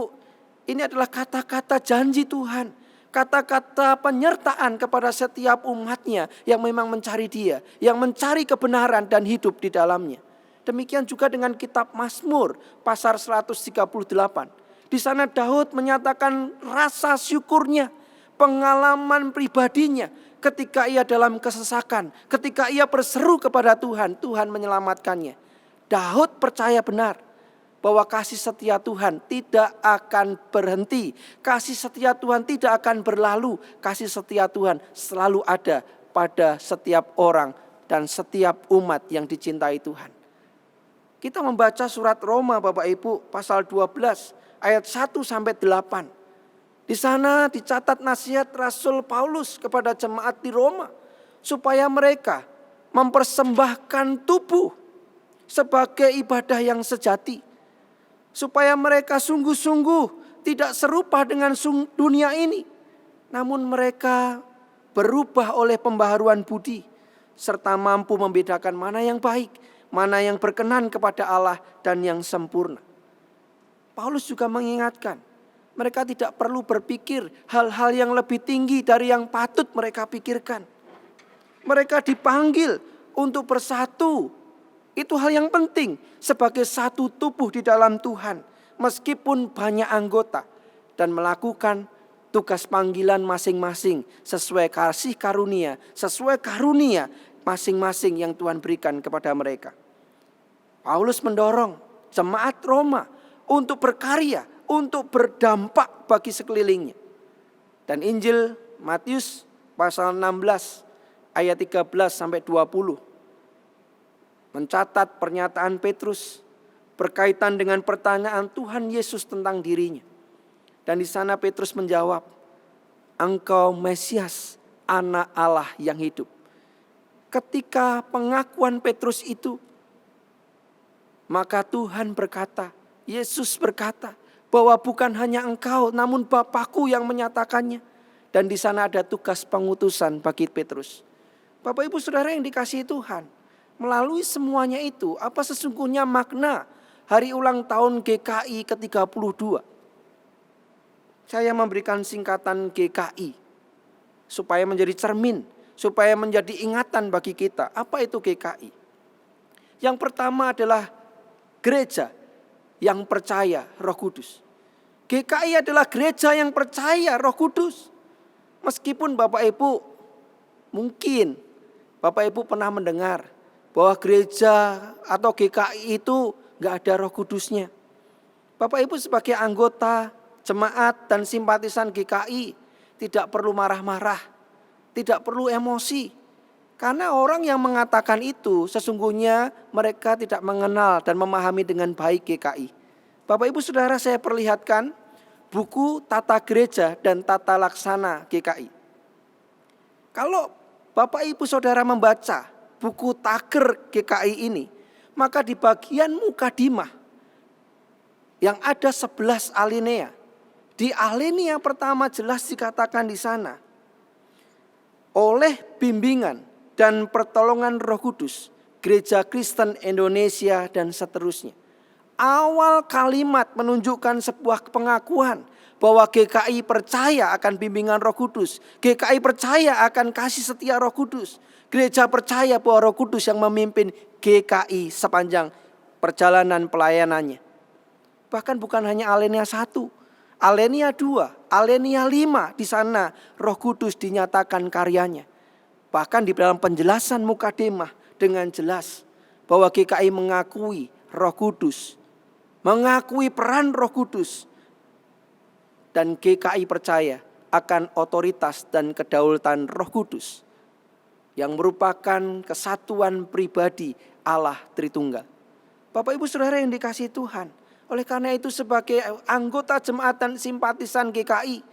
ini adalah kata-kata janji Tuhan. Kata-kata penyertaan kepada setiap umatnya yang memang mencari Dia, yang mencari kebenaran dan hidup di dalamnya. Demikian juga dengan kitab Mazmur pasal 138. Di sana Daud menyatakan rasa syukurnya, pengalaman pribadinya ketika ia dalam kesesakan, ketika ia berseru kepada Tuhan, Tuhan menyelamatkannya. Daud percaya benar bahwa kasih setia Tuhan tidak akan berhenti. Kasih setia Tuhan tidak akan berlalu. Kasih setia Tuhan selalu ada pada setiap orang dan setiap umat yang dicintai Tuhan. Kita membaca surat Roma Bapak Ibu pasal 12 ayat 1 sampai 8. Di sana dicatat nasihat Rasul Paulus kepada jemaat di Roma supaya mereka mempersembahkan tubuh sebagai ibadah yang sejati. Supaya mereka sungguh-sungguh tidak serupa dengan dunia ini. Namun mereka berubah oleh pembaharuan budi serta mampu membedakan mana yang baik, mana yang berkenan kepada Allah dan yang sempurna. Paulus juga mengingatkan, mereka tidak perlu berpikir hal-hal yang lebih tinggi dari yang patut mereka pikirkan. Mereka dipanggil untuk bersatu. Itu hal yang penting sebagai satu tubuh di dalam Tuhan. Meskipun banyak anggota dan melakukan tugas panggilan masing-masing sesuai kasih karunia, sesuai karunia masing-masing yang Tuhan berikan kepada mereka. Paulus mendorong jemaat Roma untuk berkarya, untuk berdampak bagi sekelilingnya. Dan Injil Matius pasal 16 ayat 13 sampai 20 mencatat pernyataan Petrus berkaitan dengan pertanyaan Tuhan Yesus tentang dirinya. Dan di sana Petrus menjawab, "Engkau Mesias, Anak Allah yang hidup." Ketika pengakuan Petrus itu, maka Tuhan berkata, Yesus berkata bahwa bukan hanya engkau namun Bapakku yang menyatakannya. Dan di sana ada tugas pengutusan bagi Petrus. Bapak Ibu Saudara yang dikasihi Tuhan, melalui semuanya itu, apa sesungguhnya makna hari ulang tahun GKI ke-32? Saya memberikan singkatan GKI supaya menjadi cermin, supaya menjadi ingatan bagi kita. Apa itu GKI? Yang pertama adalah gereja yang percaya Roh Kudus. GKI adalah gereja yang percaya Roh Kudus. Meskipun Bapak Ibu, mungkin Bapak Ibu pernah mendengar bahwa gereja atau GKI itu gak ada Roh Kudusnya. Bapak Ibu sebagai anggota, jemaat dan simpatisan GKI tidak perlu marah-marah, tidak perlu emosi. Karena orang yang mengatakan itu sesungguhnya mereka tidak mengenal dan memahami dengan baik GKI. Bapak Ibu Saudara, saya perlihatkan buku Tata Gereja dan Tata Laksana GKI. Kalau Bapak Ibu Saudara membaca buku Taker GKI ini, maka di bagian mukadimah yang ada 11 alinea. Di alinea pertama jelas dikatakan di sana, oleh bimbingan dan pertolongan Roh Kudus, Gereja Kristen Indonesia dan seterusnya. Awal kalimat menunjukkan sebuah pengakuan bahwa GKI percaya akan bimbingan Roh Kudus. GKI percaya akan kasih setia Roh Kudus. Gereja percaya bahwa Roh Kudus yang memimpin GKI sepanjang perjalanan pelayanannya. Bahkan bukan hanya alinea 1, alinea 2, alinea 5 di sana Roh Kudus dinyatakan karyanya. Bahkan di dalam penjelasan mukadimah dengan jelas bahwa GKI mengakui Roh Kudus, mengakui peran Roh Kudus, dan GKI percaya akan otoritas dan kedaulatan Roh Kudus yang merupakan kesatuan pribadi Allah Tritunggal. Bapak Ibu Saudara yang dikasihi Tuhan, oleh karena itu sebagai anggota jemaat dan simpatisan GKI,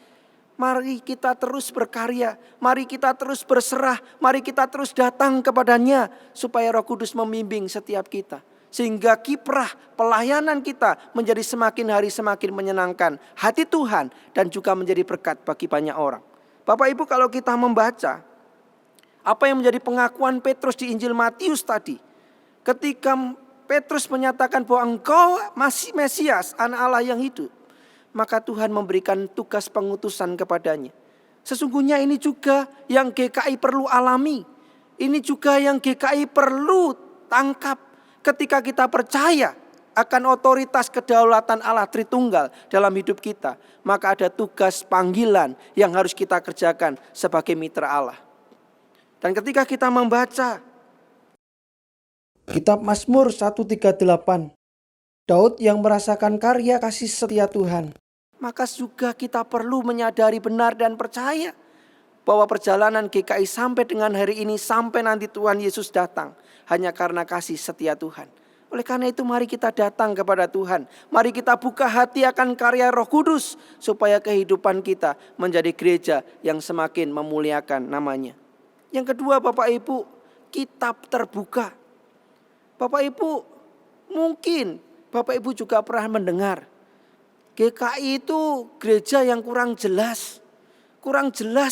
mari kita terus berkarya, mari kita terus berserah, mari kita terus datang kepadanya supaya Roh Kudus membimbing setiap kita. Sehingga kiprah pelayanan kita menjadi semakin hari semakin menyenangkan hati Tuhan dan juga menjadi berkat bagi banyak orang. Bapak Ibu, kalau kita membaca apa yang menjadi pengakuan Petrus di Injil Matius tadi, ketika Petrus menyatakan bahwa engkau masih Mesias, Anak Allah yang hidup, maka Tuhan memberikan tugas pengutusan kepadanya. Sesungguhnya ini juga yang GKI perlu alami. Ini juga yang GKI perlu tangkap ketika kita percaya akan otoritas kedaulatan Allah Tritunggal dalam hidup kita. Maka ada tugas panggilan yang harus kita kerjakan sebagai mitra Allah. Dan ketika kita membaca Kitab Mazmur 138, Daud yang merasakan karya kasih setia Tuhan, maka juga kita perlu menyadari benar dan percaya bahwa perjalanan GKI sampai dengan hari ini, sampai nanti Tuhan Yesus datang, hanya karena kasih setia Tuhan. Oleh karena itu mari kita datang kepada Tuhan. Mari kita buka hati akan karya Roh Kudus supaya kehidupan kita menjadi gereja yang semakin memuliakan namanya. Yang kedua Bapak Ibu, kitab terbuka. Bapak Ibu, mungkin Bapak Ibu juga pernah mendengar GKI itu gereja yang kurang jelas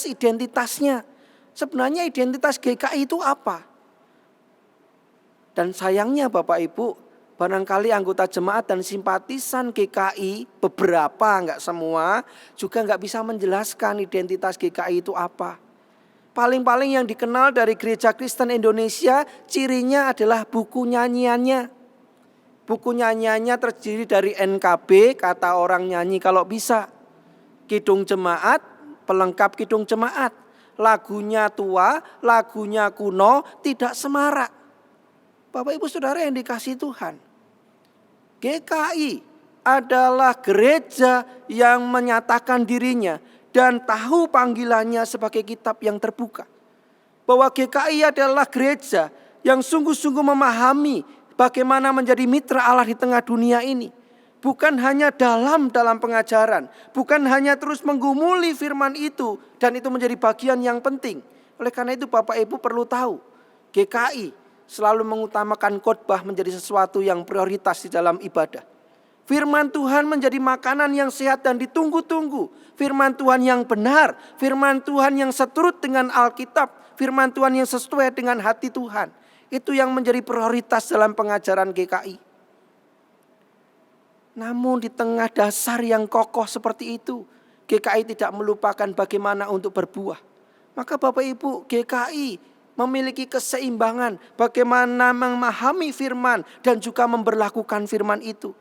identitasnya. Sebenarnya identitas GKI itu apa? Dan sayangnya Bapak Ibu, barangkali anggota jemaat dan simpatisan GKI, beberapa enggak semua, juga enggak bisa menjelaskan identitas GKI itu apa. Paling-paling yang dikenal dari Gereja Kristen Indonesia, cirinya adalah buku nyanyiannya. Buku nyanyiannya terdiri dari NKB, kata orang nyanyi kalau bisa. Kidung jemaat, pelengkap kidung jemaat. Lagunya tua, lagunya kuno, tidak semarak. Bapak Ibu Saudara yang dikasihi Tuhan, GKI adalah gereja yang menyatakan dirinya dan tahu panggilannya sebagai kitab yang terbuka. Bahwa GKI adalah gereja yang sungguh-sungguh memahami bagaimana menjadi mitra Allah di tengah dunia ini. Bukan hanya dalam pengajaran, bukan hanya terus menggumuli firman itu, dan itu menjadi bagian yang penting. Oleh karena itu Bapak Ibu perlu tahu, GKI selalu mengutamakan khotbah menjadi sesuatu yang prioritas di dalam ibadah. Firman Tuhan menjadi makanan yang sehat dan ditunggu-tunggu. Firman Tuhan yang benar, firman Tuhan yang seturut dengan Alkitab, firman Tuhan yang sesuai dengan hati Tuhan. Itu yang menjadi prioritas dalam pengajaran GKI. Namun di tengah dasar yang kokoh seperti itu, GKI tidak melupakan bagaimana untuk berbuah. Maka Bapak Ibu, GKI memiliki keseimbangan bagaimana memahami firman dan juga memberlakukan firman itu.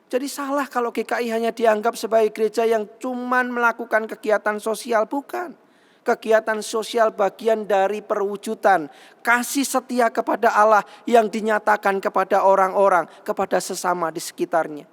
Jadi salah kalau GKI hanya dianggap sebagai gereja yang cuman melakukan kegiatan sosial, bukan. Kegiatan sosial bagian dari perwujudan kasih setia kepada Allah yang dinyatakan kepada orang-orang, kepada sesama di sekitarnya.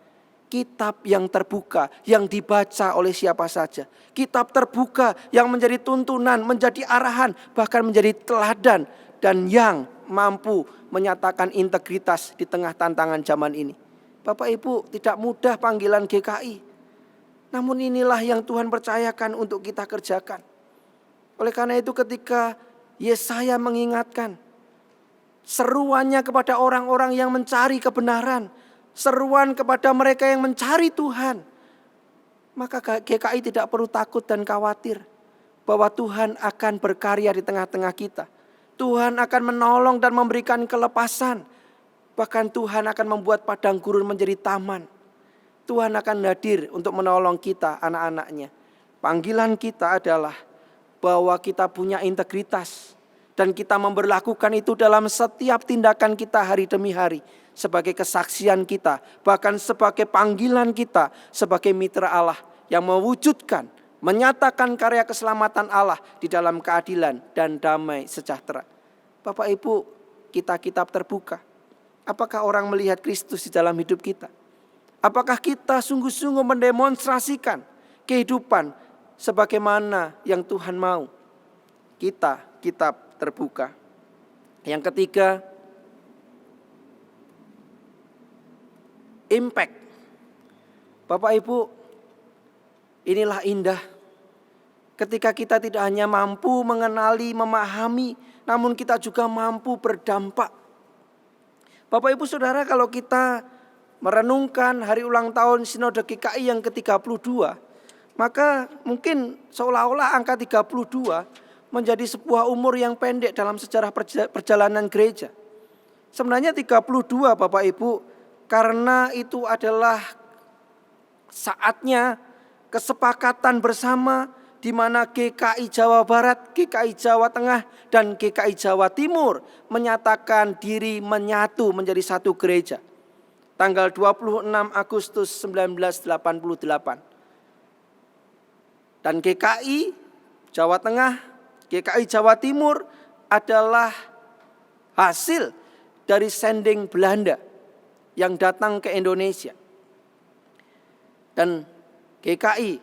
Kitab yang terbuka, yang dibaca oleh siapa saja. Kitab terbuka yang menjadi tuntunan, menjadi arahan, bahkan menjadi teladan. Dan yang mampu menyatakan integritas di tengah tantangan zaman ini. Bapak Ibu, tidak mudah panggilan GKI. Namun inilah yang Tuhan percayakan untuk kita kerjakan. Oleh karena itu ketika Yesaya mengingatkan, seruannya kepada orang-orang yang mencari kebenaran, seruan kepada mereka yang mencari Tuhan, maka GKI tidak perlu takut dan khawatir bahwa Tuhan akan berkarya di tengah-tengah kita. Tuhan akan menolong dan memberikan kelepasan. Bahkan Tuhan akan membuat padang gurun menjadi taman. Tuhan akan hadir untuk menolong kita, anak-anaknya. Panggilan kita adalah bahwa kita punya integritas. Dan kita memberlakukan itu dalam setiap tindakan kita hari demi hari. Sebagai kesaksian kita, bahkan sebagai panggilan kita sebagai mitra Allah yang mewujudkan, menyatakan karya keselamatan Allah di dalam keadilan dan damai sejahtera. Bapak Ibu, kita kitab terbuka. Apakah orang melihat Kristus di dalam hidup kita? Apakah kita sungguh-sungguh mendemonstrasikan kehidupan sebagaimana yang Tuhan mau? Kita kitab terbuka. Yang ketiga, impact. Bapak Ibu, inilah indah. Ketika kita tidak hanya mampu mengenali, memahami, namun kita juga mampu berdampak. Bapak Ibu Saudara, kalau kita merenungkan hari ulang tahun Sinode GKI yang ke-32, maka mungkin seolah-olah angka 32 menjadi sebuah umur yang pendek dalam sejarah perjalanan gereja. Sebenarnya 32 Bapak Ibu, karena itu adalah saatnya kesepakatan bersama di mana GKI Jawa Barat, GKI Jawa Tengah, dan GKI Jawa Timur menyatakan diri menyatu menjadi satu gereja. Tanggal 26 Agustus 1988. Dan GKI Jawa Tengah, GKI Jawa Timur adalah hasil dari sending Belanda yang datang ke Indonesia. Dan GKI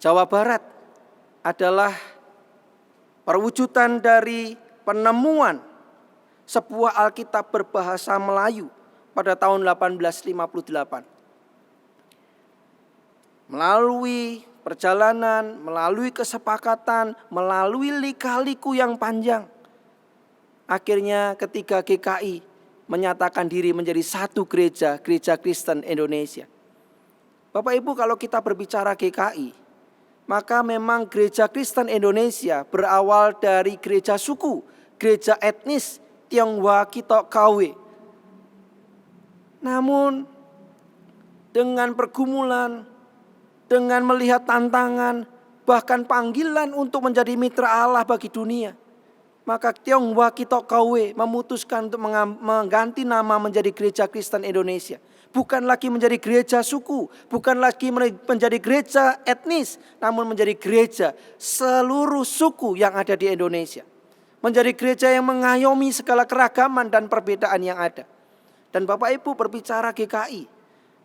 Jawa Barat adalah perwujudan dari penemuan sebuah Alkitab berbahasa Melayu pada tahun 1858. Melalui perjalanan, melalui kesepakatan, melalui lika-liku yang panjang, akhirnya ketika GKI menyatakan diri menjadi satu gereja, Gereja Kristen Indonesia. Bapak Ibu, kalau kita berbicara GKI, maka memang Gereja Kristen Indonesia berawal dari gereja suku, gereja etnis Tionghoa Kitok Kawe. Namun dengan pergumulan, dengan melihat tantangan, bahkan panggilan untuk menjadi mitra Allah bagi dunia, maka Tionghoa Kitok Kawe memutuskan untuk mengganti nama menjadi Gereja Kristen Indonesia. Bukan lagi menjadi gereja suku, bukan lagi menjadi gereja etnis, namun menjadi gereja seluruh suku yang ada di Indonesia. Menjadi gereja yang mengayomi segala keragaman dan perbedaan yang ada. Dan Bapak Ibu berbicara GKI,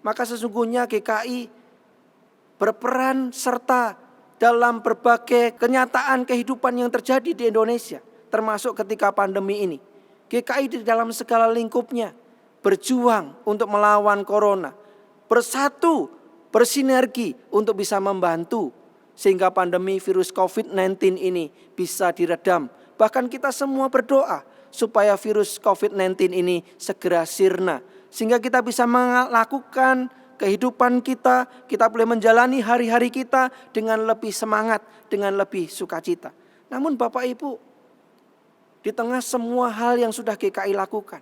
maka sesungguhnya GKI berperan serta dalam berbagai kenyataan kehidupan yang terjadi di Indonesia, termasuk ketika pandemi ini. GKI di dalam segala lingkupnya berjuang untuk melawan corona, bersatu, bersinergi untuk bisa membantu sehingga pandemi virus COVID-19 ini bisa diredam. Bahkan kita semua berdoa supaya virus COVID-19 ini segera sirna, sehingga kita bisa melakukan kehidupan kita boleh menjalani hari-hari kita dengan lebih semangat, dengan lebih sukacita. Namun Bapak Ibu, di tengah semua hal yang sudah GKI lakukan,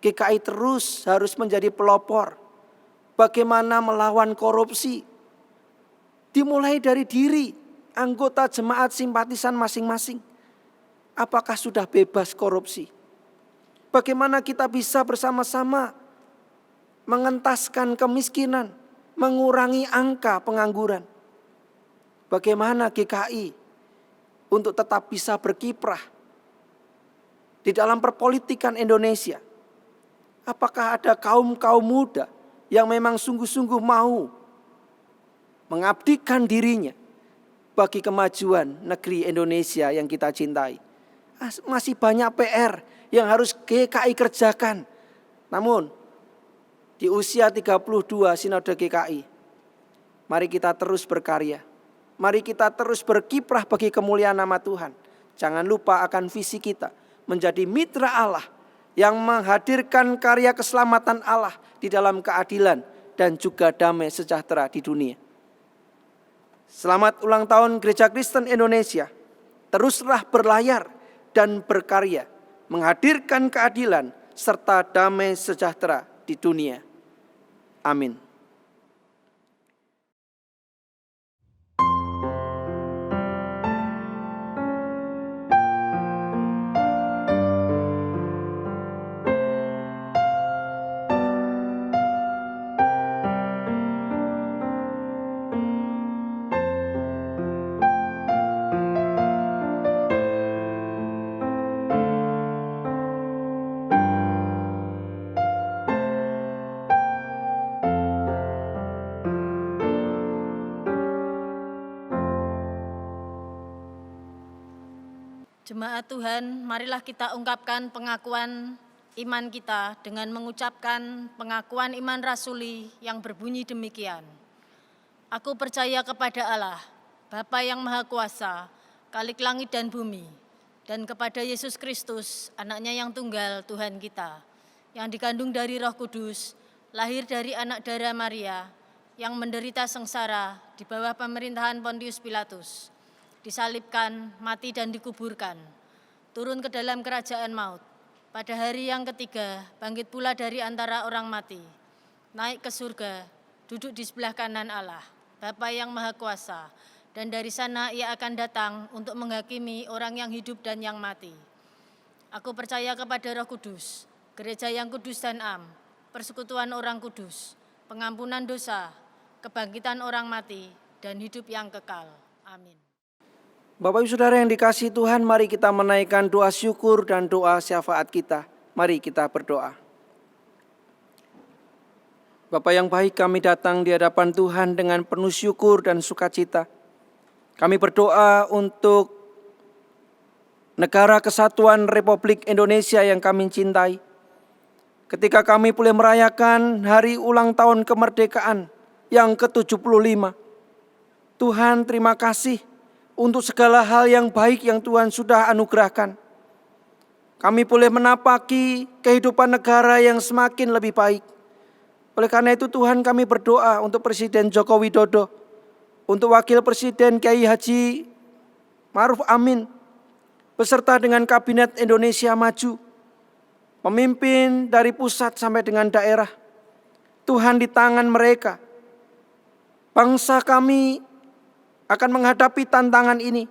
GKI terus harus menjadi pelopor bagaimana melawan korupsi. Dimulai dari diri anggota jemaat simpatisan masing-masing. Apakah sudah bebas korupsi? Bagaimana kita bisa bersama-sama mengentaskan kemiskinan, mengurangi angka pengangguran? Bagaimana GKI untuk tetap bisa berkiprah di dalam perpolitikan Indonesia? Apakah ada kaum-kaum muda yang memang sungguh-sungguh mau mengabdikan dirinya bagi kemajuan negeri Indonesia yang kita cintai? Masih banyak PR yang harus GKI kerjakan. Namun di usia 32 Sinode GKI, mari kita terus berkarya. Mari kita terus berkiprah bagi kemuliaan nama Tuhan. Jangan lupa akan visi kita menjadi mitra Allah yang menghadirkan karya keselamatan Allah di dalam keadilan dan juga damai sejahtera di dunia. Selamat ulang tahun Gereja Kristen Indonesia. Teruslah berlayar dan berkarya, menghadirkan keadilan serta damai sejahtera di dunia. Amin. Jemaat Tuhan, marilah kita ungkapkan pengakuan iman kita dengan mengucapkan pengakuan iman rasuli yang berbunyi demikian. Aku percaya kepada Allah, Bapa yang Maha Kuasa, Khalik langit dan bumi, dan kepada Yesus Kristus, anaknya yang tunggal Tuhan kita, yang dikandung dari Roh Kudus, lahir dari anak darah Maria, yang menderita sengsara di bawah pemerintahan Pontius Pilatus, disalibkan, mati dan dikuburkan, turun ke dalam kerajaan maut. Pada hari yang ketiga, bangkit pula dari antara orang mati, naik ke surga, duduk di sebelah kanan Allah, Bapa yang Maha Kuasa, dan dari sana ia akan datang untuk menghakimi orang yang hidup dan yang mati. Aku percaya kepada Roh Kudus, gereja yang kudus dan am, persekutuan orang kudus, pengampunan dosa, kebangkitan orang mati, dan hidup yang kekal. Amin. Bapak Ibu Saudara yang dikasihi Tuhan, mari kita menaikkan doa syukur dan doa syafaat kita. Mari kita berdoa. Bapa yang baik, kami datang di hadapan Tuhan dengan penuh syukur dan sukacita. Kami berdoa untuk negara kesatuan Republik Indonesia yang kami cintai. Ketika kami boleh merayakan hari ulang tahun kemerdekaan yang ke-75. Tuhan, terima kasih untuk segala hal yang baik yang Tuhan sudah anugerahkan. Kami boleh menapaki kehidupan negara yang semakin lebih baik. Oleh karena itu Tuhan, kami berdoa untuk Presiden Joko Widodo, untuk Wakil Presiden Kiai Haji Ma'ruf Amin, beserta dengan Kabinet Indonesia Maju, pemimpin dari pusat sampai dengan daerah. Tuhan, di tangan mereka, bangsa kami akan menghadapi tantangan ini.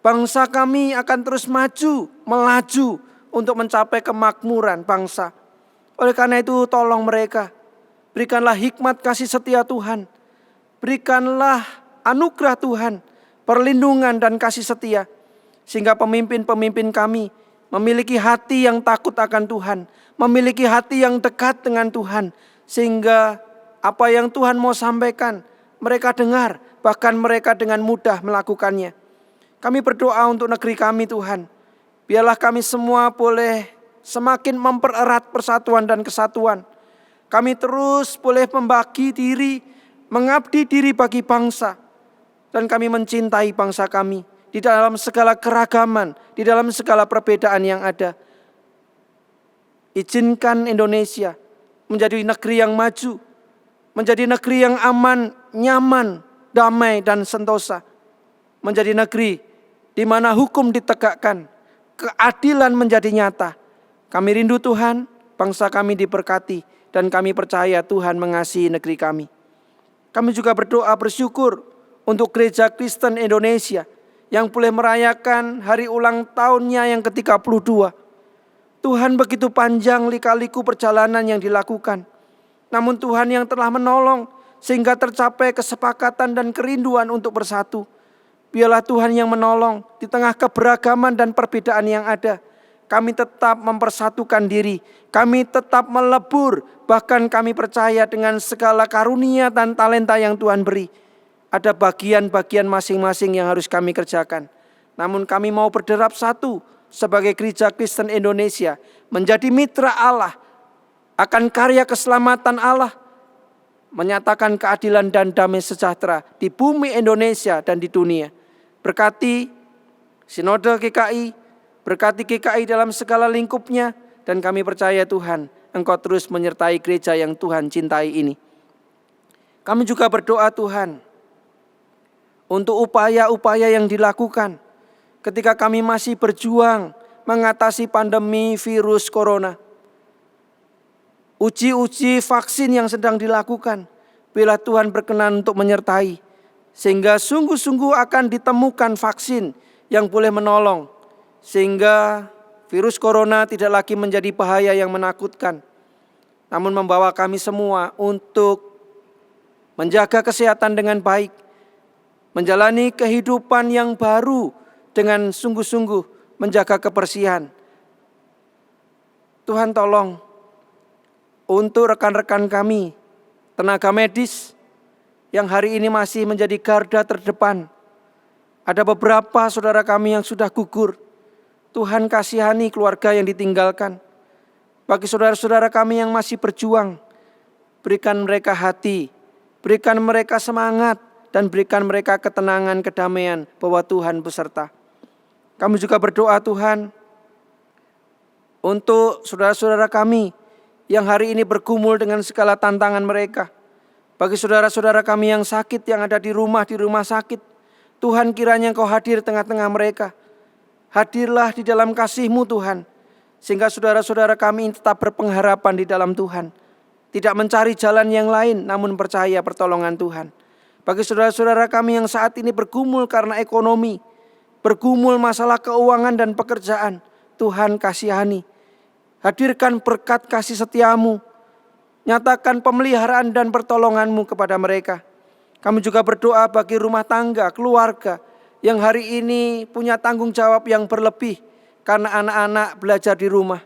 Bangsa kami akan terus melaju untuk mencapai kemakmuran bangsa. Oleh karena itu tolong mereka, berikanlah hikmat kasih setia Tuhan, berikanlah anugerah Tuhan, perlindungan dan kasih setia, sehingga pemimpin-pemimpin kami memiliki hati yang takut akan Tuhan, memiliki hati yang dekat dengan Tuhan, sehingga apa yang Tuhan mau sampaikan mereka dengar, bahkan mereka dengan mudah melakukannya. Kami berdoa untuk negeri kami Tuhan. Biarlah kami semua boleh semakin mempererat persatuan dan kesatuan. Kami terus boleh membagi diri, mengabdi diri bagi bangsa. Dan kami mencintai bangsa kami di dalam segala keragaman, di dalam segala perbedaan yang ada. Izinkan Indonesia menjadi negeri yang maju, menjadi negeri yang aman, nyaman, damai dan sentosa. Menjadi negeri di mana hukum ditegakkan, keadilan menjadi nyata. Kami rindu Tuhan, bangsa kami diberkati, dan kami percaya Tuhan mengasihi negeri kami. Kami juga berdoa bersyukur untuk Gereja Kristen Indonesia yang boleh merayakan hari ulang tahunnya yang ke-32. Tuhan, begitu panjang lika-liku perjalanan yang dilakukan. Namun Tuhan yang telah menolong sehingga tercapai kesepakatan dan kerinduan untuk bersatu. Biarlah Tuhan yang menolong di tengah keberagaman dan perbedaan yang ada. Kami tetap mempersatukan diri, kami tetap melebur, bahkan kami percaya dengan segala karunia dan talenta yang Tuhan beri. Ada bagian-bagian masing-masing yang harus kami kerjakan. Namun kami mau berderap satu sebagai Gereja Kristen Indonesia, menjadi mitra Allah, akan karya keselamatan Allah, menyatakan keadilan dan damai sejahtera di bumi Indonesia dan di dunia. Berkati Sinode GKI, berkati GKI dalam segala lingkupnya, dan kami percaya Tuhan, Engkau terus menyertai gereja yang Tuhan cintai ini. Kami juga berdoa Tuhan, untuk upaya-upaya yang dilakukan ketika kami masih berjuang mengatasi pandemi virus corona. Uji-uji vaksin yang sedang dilakukan, bila Tuhan berkenan untuk menyertai, sehingga sungguh-sungguh akan ditemukan vaksin yang boleh menolong, sehingga virus corona tidak lagi menjadi bahaya yang menakutkan, namun membawa kami semua untuk menjaga kesehatan dengan baik, menjalani kehidupan yang baru dengan sungguh-sungguh menjaga kebersihan. Tuhan tolong untuk rekan-rekan kami, tenaga medis yang hari ini masih menjadi garda terdepan. Ada beberapa saudara kami yang sudah gugur. Tuhan kasihani keluarga yang ditinggalkan. Bagi saudara-saudara kami yang masih berjuang, berikan mereka hati, berikan mereka semangat, dan berikan mereka ketenangan, kedamaian bahwa Tuhan beserta. Kami juga berdoa Tuhan untuk saudara-saudara kami yang hari ini bergumul dengan segala tantangan mereka. Bagi saudara-saudara kami yang sakit, yang ada di rumah sakit, Tuhan kiranya Engkau hadir tengah-tengah mereka. Hadirlah di dalam kasih-Mu Tuhan, sehingga saudara-saudara kami tetap berpengharapan di dalam Tuhan. Tidak mencari jalan yang lain, namun percaya pertolongan Tuhan. Bagi saudara-saudara kami yang saat ini bergumul karena ekonomi, bergumul masalah keuangan dan pekerjaan, Tuhan kasihani. Hadirkan berkat kasih setia-Mu, nyatakan pemeliharaan dan pertolongan-Mu kepada mereka. Kami juga berdoa bagi rumah tangga, keluarga yang hari ini punya tanggung jawab yang berlebih karena anak-anak belajar di rumah.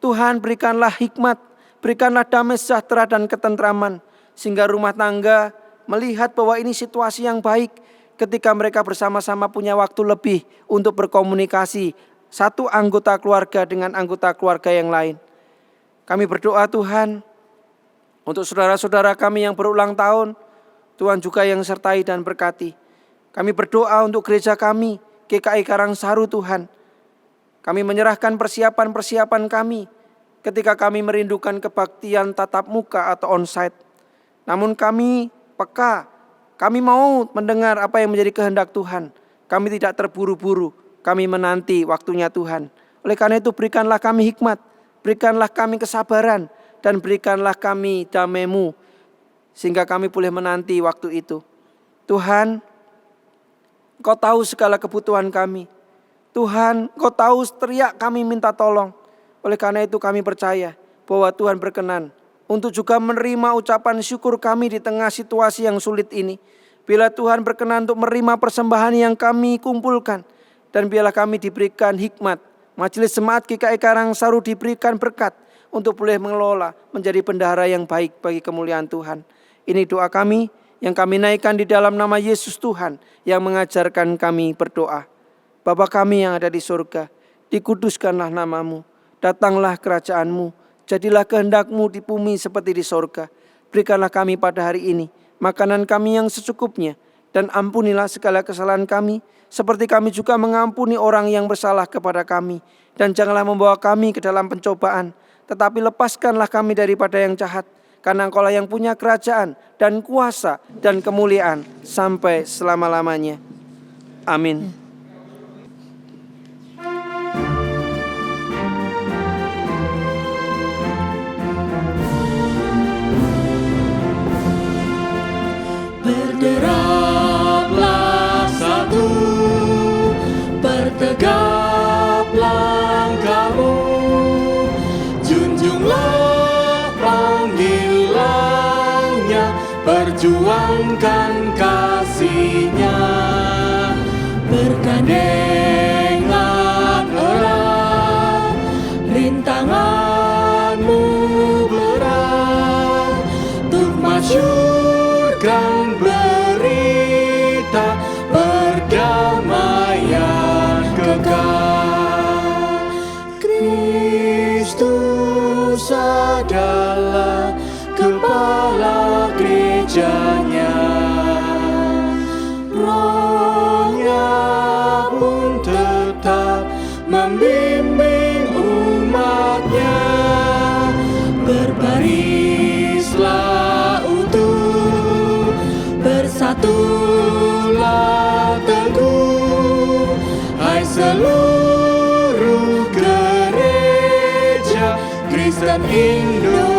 Tuhan, berikanlah hikmat, berikanlah damai sejahtera dan ketentraman, sehingga rumah tangga melihat bahwa ini situasi yang baik ketika mereka bersama-sama punya waktu lebih untuk berkomunikasi satu anggota keluarga dengan anggota keluarga yang lain. Kami berdoa Tuhan, untuk saudara-saudara kami yang berulang tahun, Tuhan juga yang sertai dan berkati. Kami berdoa untuk gereja kami, GKI Karangsaru Tuhan. Kami menyerahkan persiapan-persiapan kami ketika kami merindukan kebaktian tatap muka atau onsite. Namun kami peka, kami mau mendengar apa yang menjadi kehendak Tuhan. Kami tidak terburu-buru, kami menanti waktunya Tuhan. Oleh karena itu berikanlah kami hikmat, berikanlah kami kesabaran, dan berikanlah kami damai-Mu, sehingga kami boleh menanti waktu itu. Tuhan, Engkau tahu segala kebutuhan kami. Tuhan, Engkau tahu teriak kami minta tolong. Oleh karena itu kami percaya bahwa Tuhan berkenan untuk juga menerima ucapan syukur kami di tengah situasi yang sulit ini. Bila Tuhan berkenan untuk menerima persembahan yang kami kumpulkan, dan biarlah kami diberikan hikmat, Majelis Jemaat GKI Karangsaru diberikan berkat untuk boleh mengelola menjadi bendahara yang baik bagi kemuliaan Tuhan. Ini doa kami yang kami naikkan di dalam nama Yesus Tuhan yang mengajarkan kami berdoa. Bapa kami yang ada di surga, dikuduskanlah nama-Mu, datanglah kerajaan-Mu, jadilah kehendak-Mu di bumi seperti di surga. Berikanlah kami pada hari ini makanan kami yang secukupnya, dan ampunilah segala kesalahan kami, seperti kami juga mengampuni orang yang bersalah kepada kami. Dan janganlah membawa kami ke dalam pencobaan, tetapi lepaskanlah kami daripada yang jahat, karena Engkau-lah yang punya kerajaan dan kuasa dan kemuliaan sampai selama-lamanya. Amin. Berderaplah satu, bertegap langkahmu, junjunglah panggilannya, perjuangkan kasih-Nya, bergandengan erat, rintanganmu berat, untuk masyurkan berita perdamaian kekal. Kristus adalah kepala gerejanya, Roh-Nya pun tetap membimbing umat-Nya. Berbarislah utuh, bersatulah teguh, hai seluruh gereja Kristen Indonesia.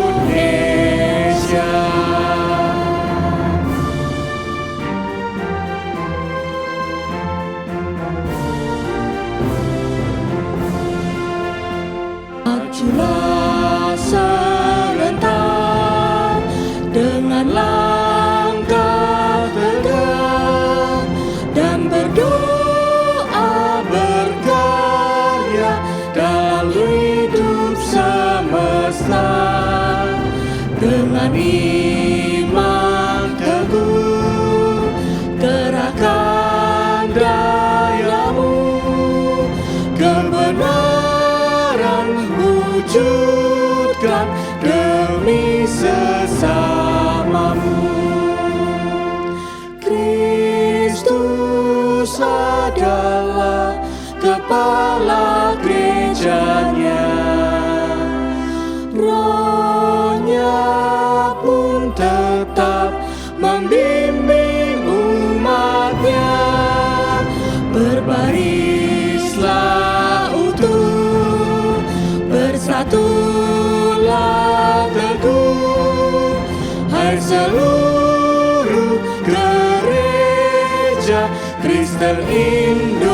Majulah serentak dengan langkah tegak, dan berdoa berkarya dalam hidup semesta. Dengan iman teguh, kerahkan dayamu, kebenaran wujudkan demi sesamamu. Kristus adalah kepala gerejanya, Roh-Nya pun tetap membimbing umat-Nya. Berbarislah utuh, bersatulah teguh, hai seluruh gereja Kristen Indonesia.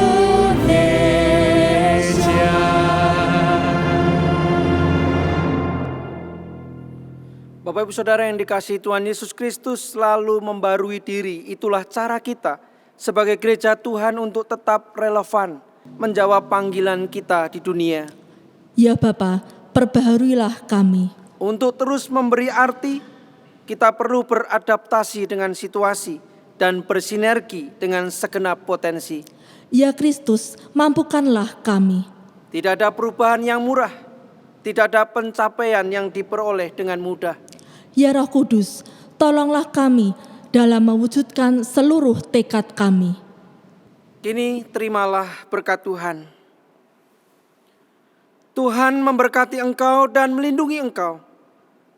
Bapak Ibu Saudara yang dikasihi Tuhan Yesus Kristus, selalu membarui diri. Itulah cara kita sebagai gereja Tuhan untuk tetap relevan menjawab panggilan kita di dunia. Ya Bapa, perbaharuilah kami. Untuk terus memberi arti, kita perlu beradaptasi dengan situasi dan bersinergi dengan segenap potensi. Ya Kristus, mampukanlah kami. Tidak ada perubahan yang murah, tidak ada pencapaian yang diperoleh dengan mudah. Ya Roh Kudus, tolonglah kami dalam mewujudkan seluruh tekad kami. Kini terimalah berkat Tuhan. Tuhan memberkati engkau dan melindungi engkau.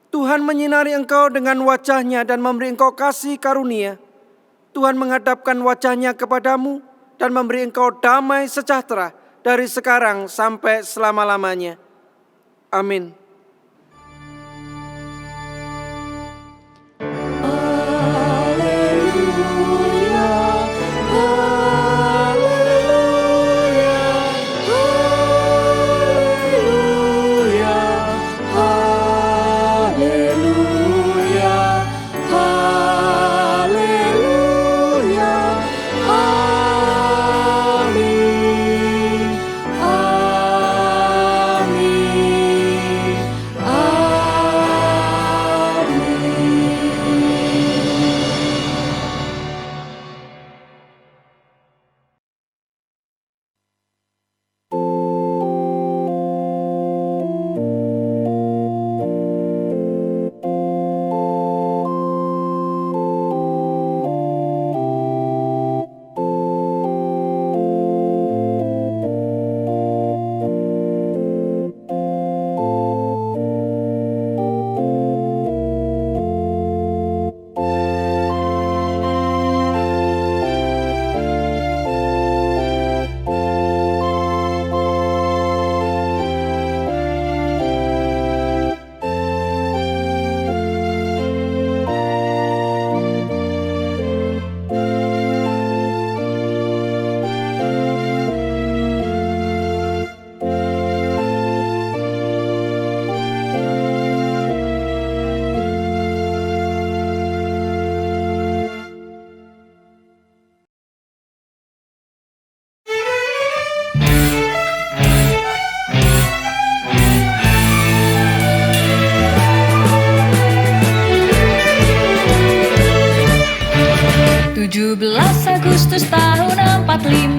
Tuhan menyinari engkau dengan wajah-Nya dan memberi engkau kasih karunia. Tuhan menghadapkan wajah-Nya kepadamu dan memberi engkau damai sejahtera dari sekarang sampai selama-lamanya. Amin. Agustus tahun 45